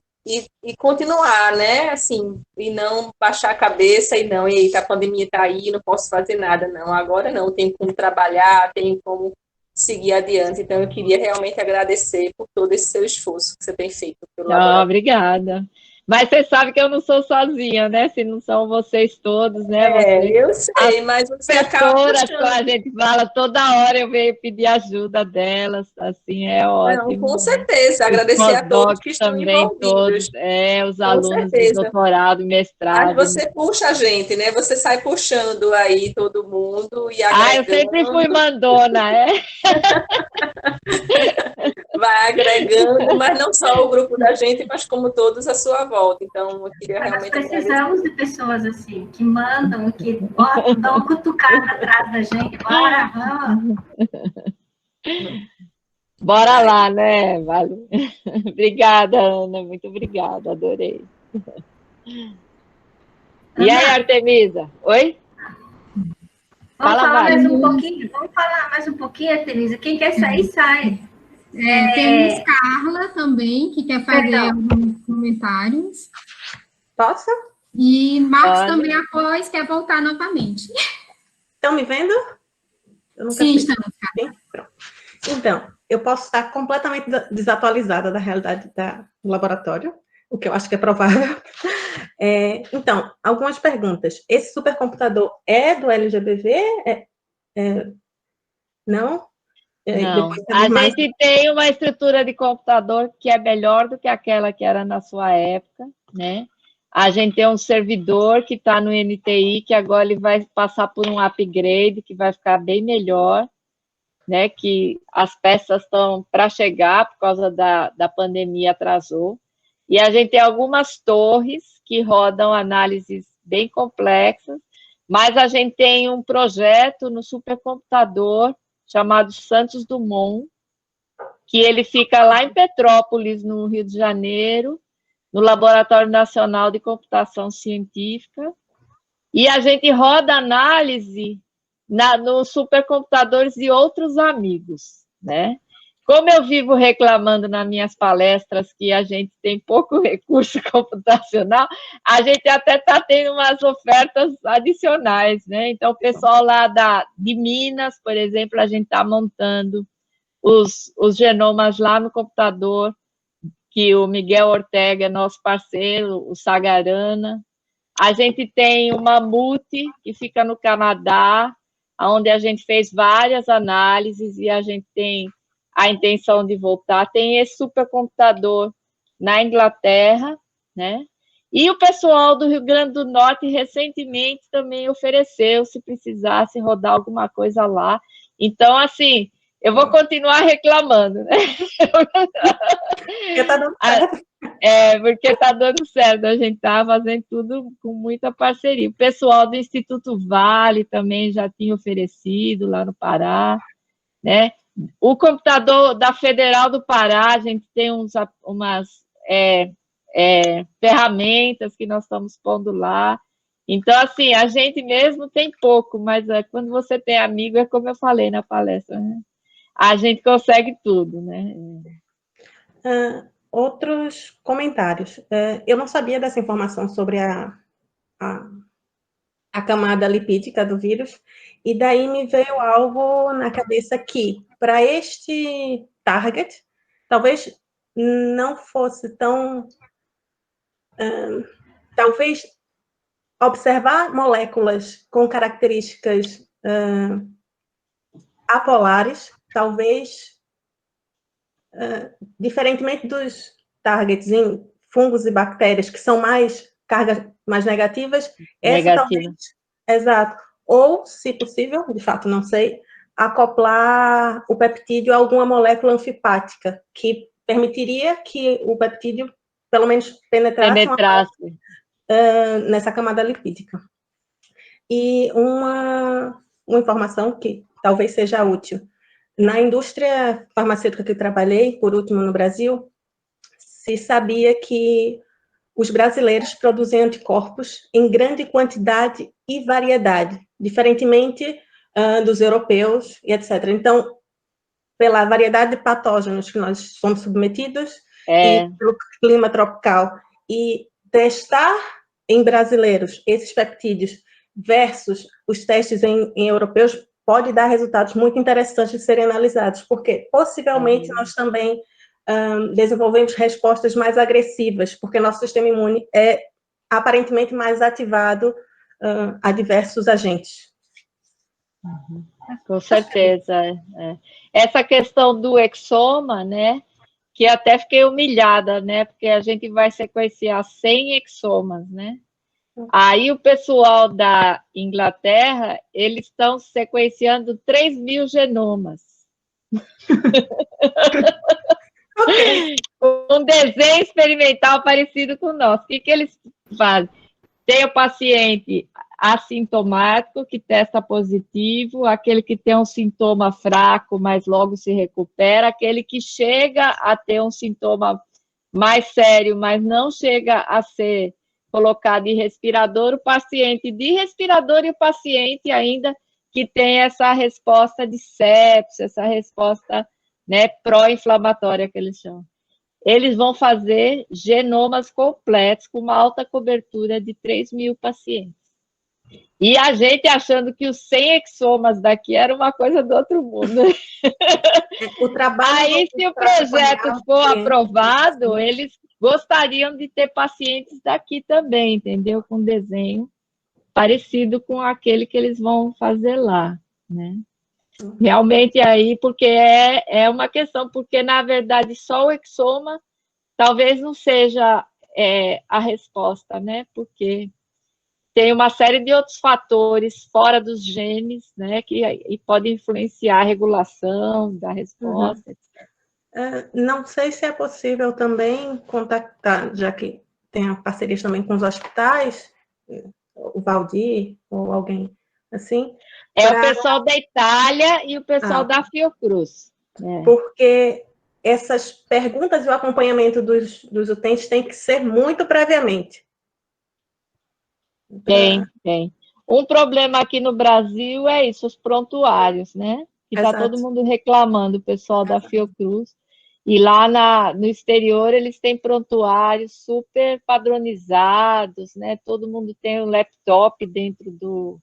continuar, né, assim, e não baixar a cabeça e a pandemia está aí, não posso fazer nada, não, agora não, tenho como trabalhar, tenho como seguir adiante, então eu queria realmente agradecer por todo esse seu esforço que você tem feito pelo laboratório. Obrigada. Mas você sabe que eu não sou sozinha, né? Se não são vocês todos, né? Eu sei, mas você acaba puxando. A gente fala toda hora, eu venho pedir ajuda delas, assim, é ótimo. Não, com certeza, agradecer a todos que estão envolvidos. Os alunos de doutorado, mestrado. Mas você puxa a gente, né? Você sai puxando aí todo mundo e agregando. Eu sempre fui mandona, Vai agregando, mas não só o grupo da gente, mas como todos à sua volta. Então, eu queria realmente... Nós precisamos de pessoas assim, que mandam, que dão uma cutucada atrás da gente. Bora, vamos! Bora lá, né? Vale. Obrigada, Ana. Muito obrigada, adorei. E aí, Artemisa? Oi? Vamos falar mais um pouquinho? Vamos falar mais um pouquinho, Artemisa. Quem quer sair, sai. Temos Carla também, que quer fazer alguns comentários. Posso? E Marcos também, após, quer voltar novamente. Estão me vendo? Sim, estamos. Então, eu posso estar completamente desatualizada da realidade do laboratório, o que eu acho que é provável. Então, algumas perguntas. Esse supercomputador é do LGBV? Não? Não. A gente tem uma estrutura de computador que é melhor do que aquela que era na sua época, né? A gente tem um servidor que está no NTI, que agora ele vai passar por um upgrade, que vai ficar bem melhor, né? Que as peças estão para chegar, por causa da pandemia, atrasou. E a gente tem algumas torres que rodam análises bem complexas, mas a gente tem um projeto no supercomputador chamado Santos Dumont, que ele fica lá em Petrópolis, no Rio de Janeiro, no Laboratório Nacional de Computação Científica, e a gente roda análise nos supercomputadores de outros amigos, né? Como eu vivo reclamando nas minhas palestras que a gente tem pouco recurso computacional, a gente até está tendo umas ofertas adicionais, né? Então, o pessoal lá de Minas, por exemplo, a gente está montando os genomas lá no computador, que o Miguel Ortega é nosso parceiro, o Sagarana. A gente tem o Mamute, que fica no Canadá, onde a gente fez várias análises e a gente tem a intenção de voltar. Tem esse supercomputador na Inglaterra, né? E o pessoal do Rio Grande do Norte recentemente também ofereceu, se precisasse rodar alguma coisa lá. Então, assim, eu vou continuar reclamando, né? Porque tá dando certo. Porque está dando certo, a gente está fazendo tudo com muita parceria. O pessoal do Instituto Vale também já tinha oferecido lá no Pará, né? O computador da Federal do Pará, a gente tem umas ferramentas que nós estamos pondo lá. Então, assim, a gente mesmo tem pouco, mas quando você tem amigo, é como eu falei na palestra, né? A gente consegue tudo, né? Outros comentários. Eu não sabia dessa informação sobre a camada lipídica do vírus, e daí me veio algo na cabeça que, para este target, talvez não fosse tão... talvez observar moléculas com características apolares, talvez, diferentemente dos targets em fungos e bactérias, que são mais cargas mais negativas, essa talvez, exato, ou, se possível, de fato não sei, acoplar o peptídeo a alguma molécula anfipática, que permitiria que o peptídeo, pelo menos, penetrasse. Nessa camada lipídica. E uma informação que talvez seja útil. Na indústria farmacêutica que eu trabalhei, por último no Brasil, se sabia que os brasileiros produzem anticorpos em grande quantidade e variedade, diferentemente dos europeus e etc. Então, pela variedade de patógenos que nós somos submetidos, e pelo clima tropical, e testar em brasileiros esses peptídeos versus os testes em europeus pode dar resultados muito interessantes de serem analisados, porque possivelmente nós também desenvolvemos respostas mais agressivas, porque nosso sistema imune é aparentemente mais ativado a diversos agentes. Com certeza. Essa questão do exoma, né, que até fiquei humilhada, né, porque a gente vai sequenciar 100 exomas, né? Aí o pessoal da Inglaterra, eles estão sequenciando 3.000 genomas. Um desenho experimental parecido com o nosso. O que eles fazem? Tem o paciente assintomático, que testa positivo, aquele que tem um sintoma fraco, mas logo se recupera, aquele que chega a ter um sintoma mais sério, mas não chega a ser colocado em respirador, o paciente de respirador e o paciente ainda que tem essa resposta de sepsis, essa resposta, né, pró-inflamatória que eles chamam. Eles vão fazer genomas completos com uma alta cobertura de 3.000 pacientes. E a gente achando que os 100 exomas daqui era uma coisa do outro mundo. O trabalho. Aí, se o projeto for aprovado, eles gostariam de ter pacientes daqui também, entendeu? Com desenho parecido com aquele que eles vão fazer lá, né? Realmente aí, porque é uma questão, porque, na verdade, só o exoma talvez não seja a resposta, né? Porque tem uma série de outros fatores fora dos genes, né, que podem influenciar a regulação da resposta. Não sei se é possível também contactar, já que tem parcerias também com os hospitais, o Valdir ou alguém assim. O pessoal da Itália e o pessoal da Fiocruz. Porque essas perguntas e o acompanhamento dos utentes tem que ser muito previamente. Tem. Um problema aqui no Brasil é isso, os prontuários, né? Que está todo mundo reclamando, o pessoal da Fiocruz. E lá no exterior eles têm prontuários super padronizados, né? Todo mundo tem um laptop dentro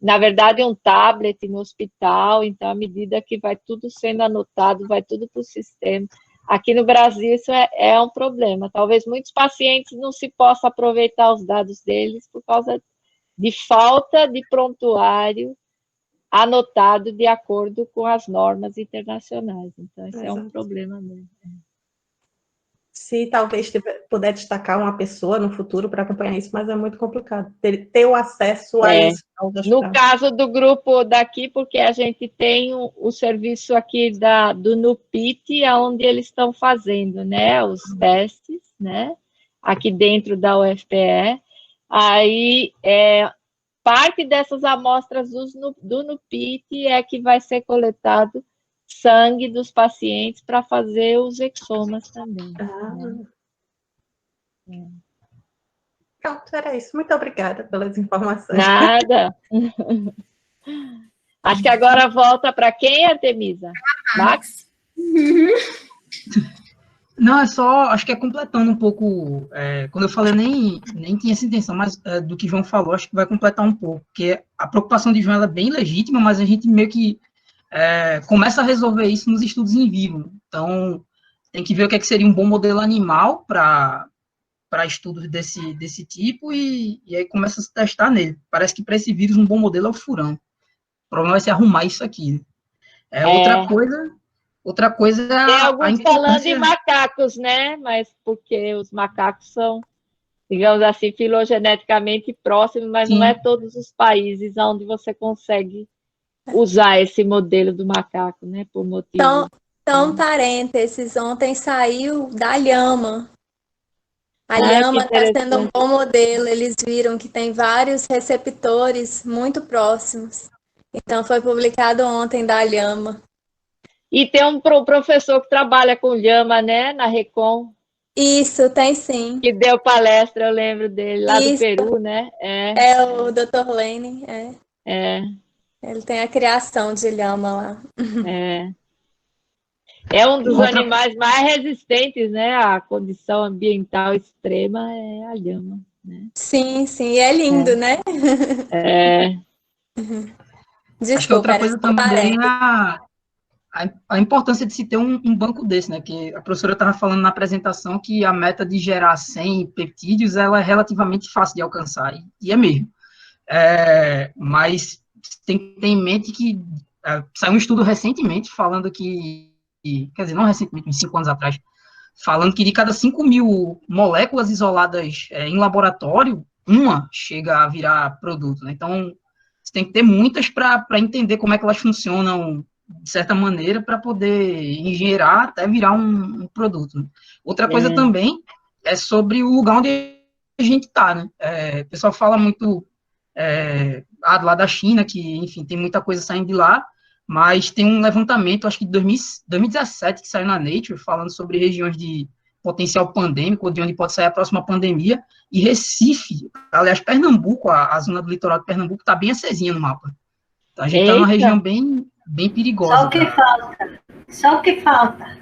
na verdade, um tablet no hospital, então, à medida que vai tudo sendo anotado, vai tudo para o sistema. Aqui no Brasil isso é um problema. Talvez muitos pacientes não se possam aproveitar os dados deles por causa de falta de prontuário anotado de acordo com as normas internacionais. Então, esse é um problema mesmo. Se talvez puder destacar uma pessoa no futuro para acompanhar isso, mas é muito complicado ter o acesso a isso. No caso do grupo daqui, porque a gente tem o serviço aqui do NUPIT, onde eles estão fazendo, né, os testes, né, aqui dentro da UFPE. Aí, parte dessas amostras do NUPIT é que vai ser coletado sangue dos pacientes para fazer os exomas também. Pronto, era isso. Muito obrigada pelas informações. Nada. Acho que agora volta para quem, Artemisa? Max? Não, acho que é completando um pouco, quando eu falei, nem tinha essa intenção, mas do que João falou, acho que vai completar um pouco, porque a preocupação de João é bem legítima, mas a gente meio que começa a resolver isso nos estudos em vivo. Então, tem que ver o que seria um bom modelo animal para estudos desse tipo, e aí começa a se testar nele. Parece que para esse vírus um bom modelo é o furão. O problema vai ser arrumar isso aqui. Outra coisa é tem alguns falando em macacos, né? Mas porque os macacos são, digamos assim, filogeneticamente próximos, mas não é todos os países onde você consegue usar esse modelo do macaco, né? Por motivo. Então, parênteses, ontem saiu da Llama. A Llama está sendo um bom modelo, eles viram que tem vários receptores muito próximos. Então, foi publicado ontem da Llama. E tem um professor que trabalha com Llama, né, na Recon. Isso, tem sim. Que deu palestra, eu lembro dele, lá do Peru, né? É o Dr. Lenin, Ele tem a criação de Llama lá. É um dos animais mais resistentes, né, à condição ambiental extrema, é a Llama. Né? Sim, e é lindo, né? Desculpa, acho que outra coisa também é a importância de se ter um banco desse, né? Que a professora estava falando na apresentação que a meta de gerar 100 peptídeos ela é relativamente fácil de alcançar, e é mesmo. Mas tem que ter em mente que saiu um estudo recentemente falando que, quer dizer, não recentemente, uns 5 anos atrás, falando que de cada 5.000 moléculas isoladas em laboratório, uma chega a virar produto, né? Então, você tem que ter muitas para entender como é que elas funcionam de certa maneira, para poder engenheirar até virar um produto. Né? Outra coisa também é sobre o lugar onde a gente está, né? O pessoal fala muito lá da China, que, enfim, tem muita coisa saindo de lá, mas tem um levantamento, acho que de 2017, que saiu na Nature, falando sobre regiões de potencial pandêmico, de onde pode sair a próxima pandemia, e Recife, aliás, Pernambuco, a zona do litoral de Pernambuco está bem acesinha no mapa. Então, a gente está numa região bem perigosa. Só o que falta.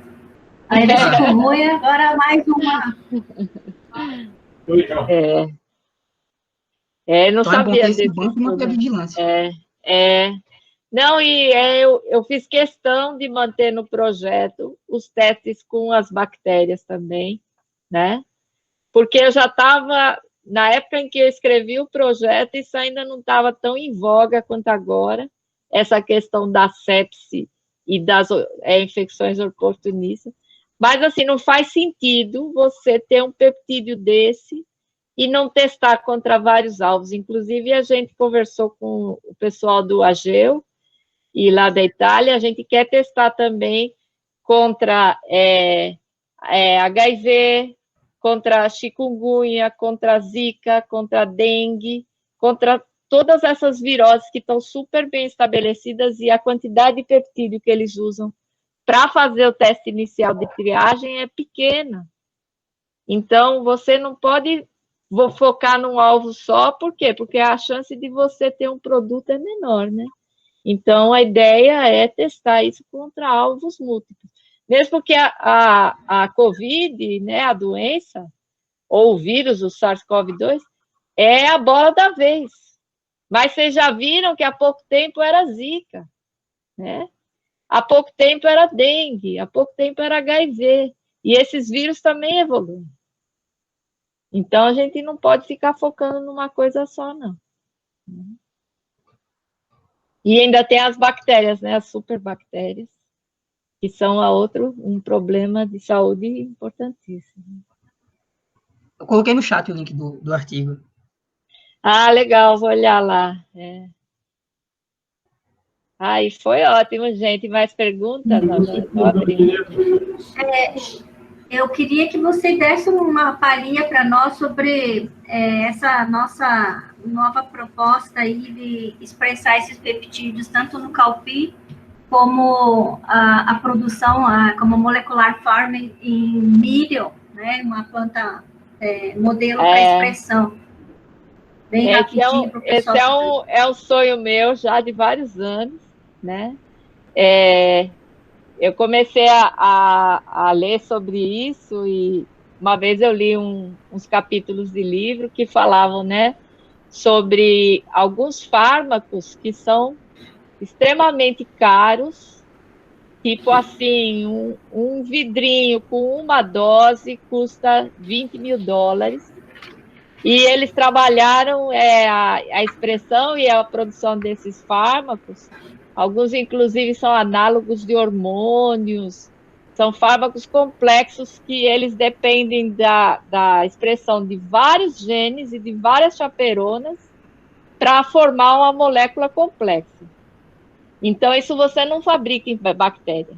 Aí eles ruim, agora mais uma. Não então, sabia esse banco e manter a vigilância. Não, eu fiz questão de manter no projeto os testes com as bactérias também, né? Porque eu já estava, na época em que eu escrevi o projeto, isso ainda não estava tão em voga quanto agora, essa questão da sepse e das infecções oportunistas. Mas, assim, não faz sentido você ter um peptídeo desse e não testar contra vários alvos. Inclusive, a gente conversou com o pessoal do AGEU, e lá da Itália, a gente quer testar também contra HIV, contra chikungunya, contra zika, contra dengue, contra todas essas viroses que estão super bem estabelecidas e a quantidade de peptídeo que eles usam para fazer o teste inicial de triagem é pequena. Então, você não pode focar num alvo só, por quê? Porque a chance de você ter um produto é menor, né? Então, a ideia é testar isso contra alvos múltiplos. Mesmo porque a COVID, né, a doença, ou o vírus, o SARS-CoV-2, é a bola da vez. Mas vocês já viram que há pouco tempo era zika, né? Há pouco tempo era dengue, há pouco tempo era HIV. E esses vírus também evoluem. Então, a gente não pode ficar focando numa coisa só, não. E ainda tem as bactérias, né? As superbactérias, que são um problema de saúde importantíssimo. Eu coloquei no chat o link do artigo. Legal, vou olhar lá. E foi ótimo, gente. Mais perguntas? Eu queria que você desse uma palhinha para nós sobre essa nossa nova proposta aí de expressar esses peptídeos, tanto no Caupi, como a produção, como molecular farming em milho, né? Uma planta modelo para expressão. Bem rapidinho para o pessoal. Esse é um sonho meu já de vários anos, né? Eu comecei a ler sobre isso e uma vez eu li uns capítulos de livro que falavam, né, sobre alguns fármacos que são extremamente caros, tipo assim, um vidrinho com uma dose custa $20 mil. E eles trabalharam a expressão e a produção desses fármacos. Alguns, inclusive, são análogos de hormônios, são fármacos complexos que eles dependem da expressão de vários genes e de várias chaperonas para formar uma molécula complexa. Então, isso você não fabrica em bactéria.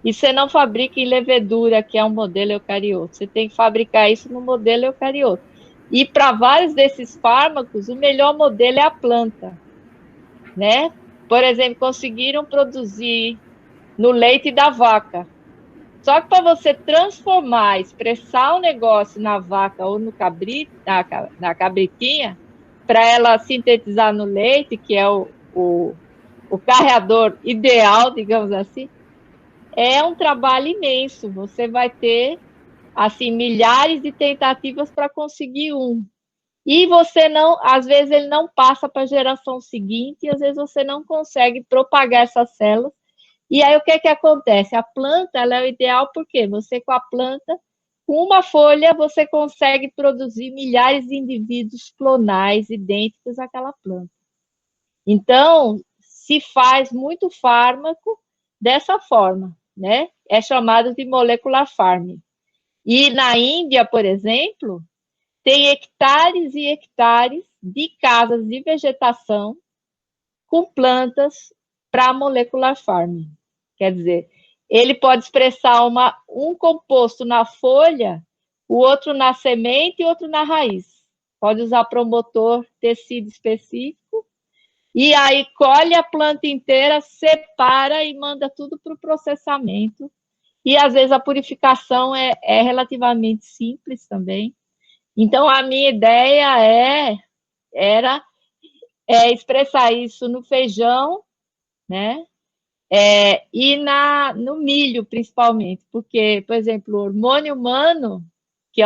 E você não fabrica em levedura, que é um modelo eucarioto. Você tem que fabricar isso no modelo eucarioto. E para vários desses fármacos, o melhor modelo é a planta, né? Por exemplo, conseguiram produzir no leite da vaca. Só que para você transformar, expressar o negócio na vaca ou no cabrito, na cabritinha, para ela sintetizar no leite, que é o carreador ideal, digamos assim, é um trabalho imenso. Você vai ter, assim, milhares de tentativas para conseguir um. E você não, às vezes ele não passa para a geração seguinte, e às vezes você não consegue propagar essas células. E aí o que acontece? A planta, ela é o ideal porque você com a planta, com uma folha, você consegue produzir milhares de indivíduos clonais idênticos àquela planta. Então, se faz muito fármaco dessa forma, né? É chamado de molecular farming. E na Índia, por exemplo, tem hectares e hectares de casas de vegetação com plantas para molecular farming. Quer dizer, ele pode expressar um composto na folha, o outro na semente e outro na raiz. Pode usar promotor, tecido específico, e aí colhe a planta inteira, separa e manda tudo para o processamento. E, às vezes, a purificação é relativamente simples também. Então, a minha ideia era expressar isso no feijão, né? E no milho, principalmente, porque, por exemplo, o hormônio humano, que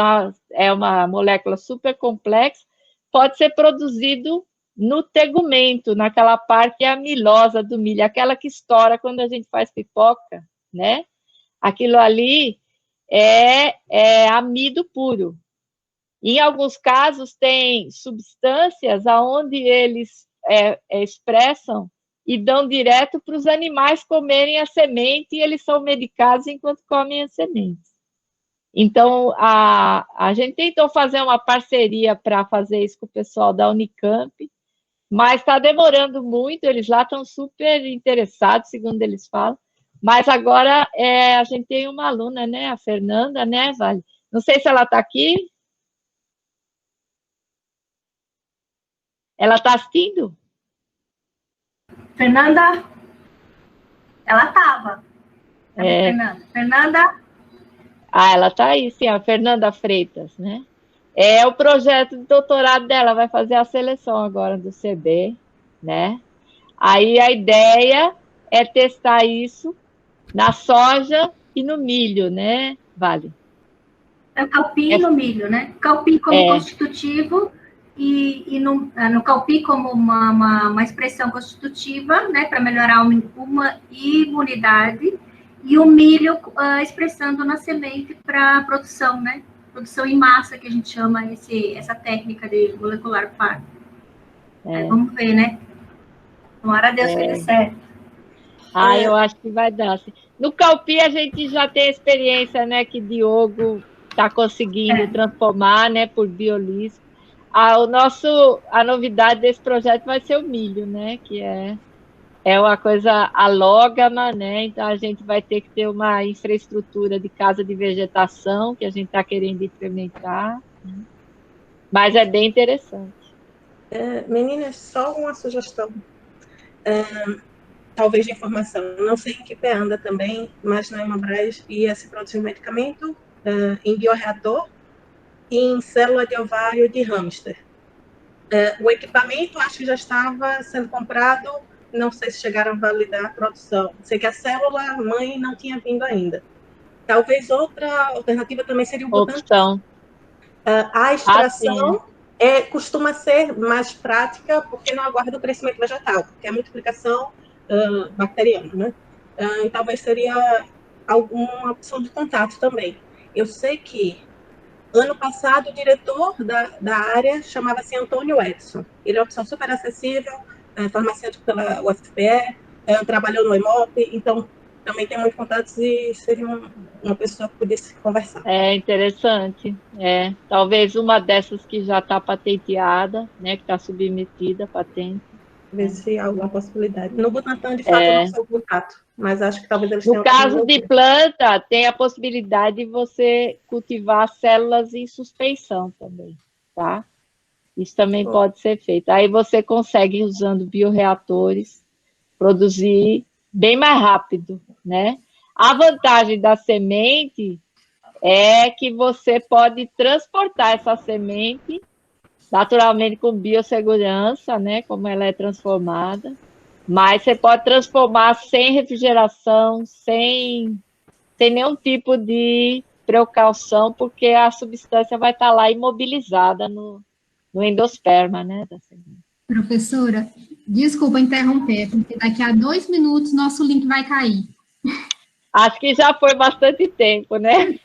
é uma molécula super complexa, pode ser produzido no tegumento, naquela parte amilosa do milho, aquela que estoura quando a gente faz pipoca, né? Aquilo ali é amido puro. Em alguns casos, tem substâncias onde eles expressam e dão direto para os animais comerem a semente, e eles são medicados enquanto comem as sementes. Então, a gente tentou fazer uma parceria para fazer isso com o pessoal da Unicamp, mas está demorando muito, eles lá estão super interessados, segundo eles falam, mas agora a gente tem uma aluna, né, a Fernanda, né, Vale? Não sei se ela está aqui. Ela está assistindo? Fernanda? Ela estava. Fernanda? Ela está aí, sim, a Fernanda Freitas, né? É o projeto de doutorado dela, vai fazer a seleção agora do CB, né? Aí a ideia é testar isso na soja e no milho, né, Vale? É o calpi e no milho, né? Calpi como constitutivo e no calpi como uma expressão constitutiva, né, para melhorar uma imunidade, e o milho expressando na semente para produção, né? Produção em massa, que a gente chama essa técnica de molecular par. Vamos ver, né? Tomara a Deus que dê certo. Eu acho que vai dar. Sim. No calpi, a gente já tem experiência, né, que Diogo está conseguindo transformar, né, por biolise. A novidade desse projeto vai ser o milho, né, que é uma coisa alógama, né, então a gente vai ter que ter uma infraestrutura de casa de vegetação que a gente está querendo implementar, né? Mas é bem interessante. Meninas, só uma sugestão, talvez de informação, não sei em que pé anda também, mas na Hemabras ia se produzir um medicamento em bioreator e em célula de ovário de hamster. O equipamento acho que já estava sendo comprado, não sei se chegaram a validar a produção. Sei que a célula mãe não tinha vindo ainda. Talvez outra alternativa também seria o Butantan. A extração costuma ser mais prática porque não aguarda o crescimento vegetal, porque é multiplicação bacteriana, né? E talvez seria alguma opção de contato também. Eu sei que ano passado o diretor da área chamava-se Antônio Edson. Ele é uma opção super acessível, farmacêutico pela UFPE, trabalhou no EMOP, então também tem muitos contatos e seria uma pessoa que pudesse conversar. É interessante. Talvez uma dessas que já está patenteada, né, que está submetida à patente. Ver se há alguma possibilidade. No Butantan, de fato, eu não sou contato, mas acho que talvez eles tenham... No caso de planta, tem a possibilidade de você cultivar células em suspensão também, tá? Isso também pode ser feito. Aí você consegue, usando bioreatores, produzir bem mais rápido, né? A vantagem da semente é que você pode transportar essa semente, naturalmente com biossegurança, né? Como ela é transformada, mas você pode transformar sem refrigeração, sem nenhum tipo de precaução, porque a substância vai estar lá imobilizada no endosperma, né? Professora, desculpa interromper, porque daqui a 2 minutos nosso link vai cair. Acho que já foi bastante tempo, né?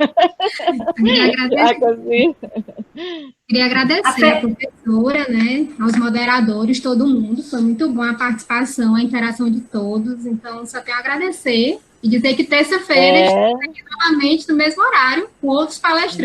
Queria agradecer a professora, né, aos moderadores, todo mundo. Foi muito bom a participação, a interação de todos. Então, só tenho a agradecer e dizer que terça-feira estamos aqui novamente no mesmo horário com outros palestrantes.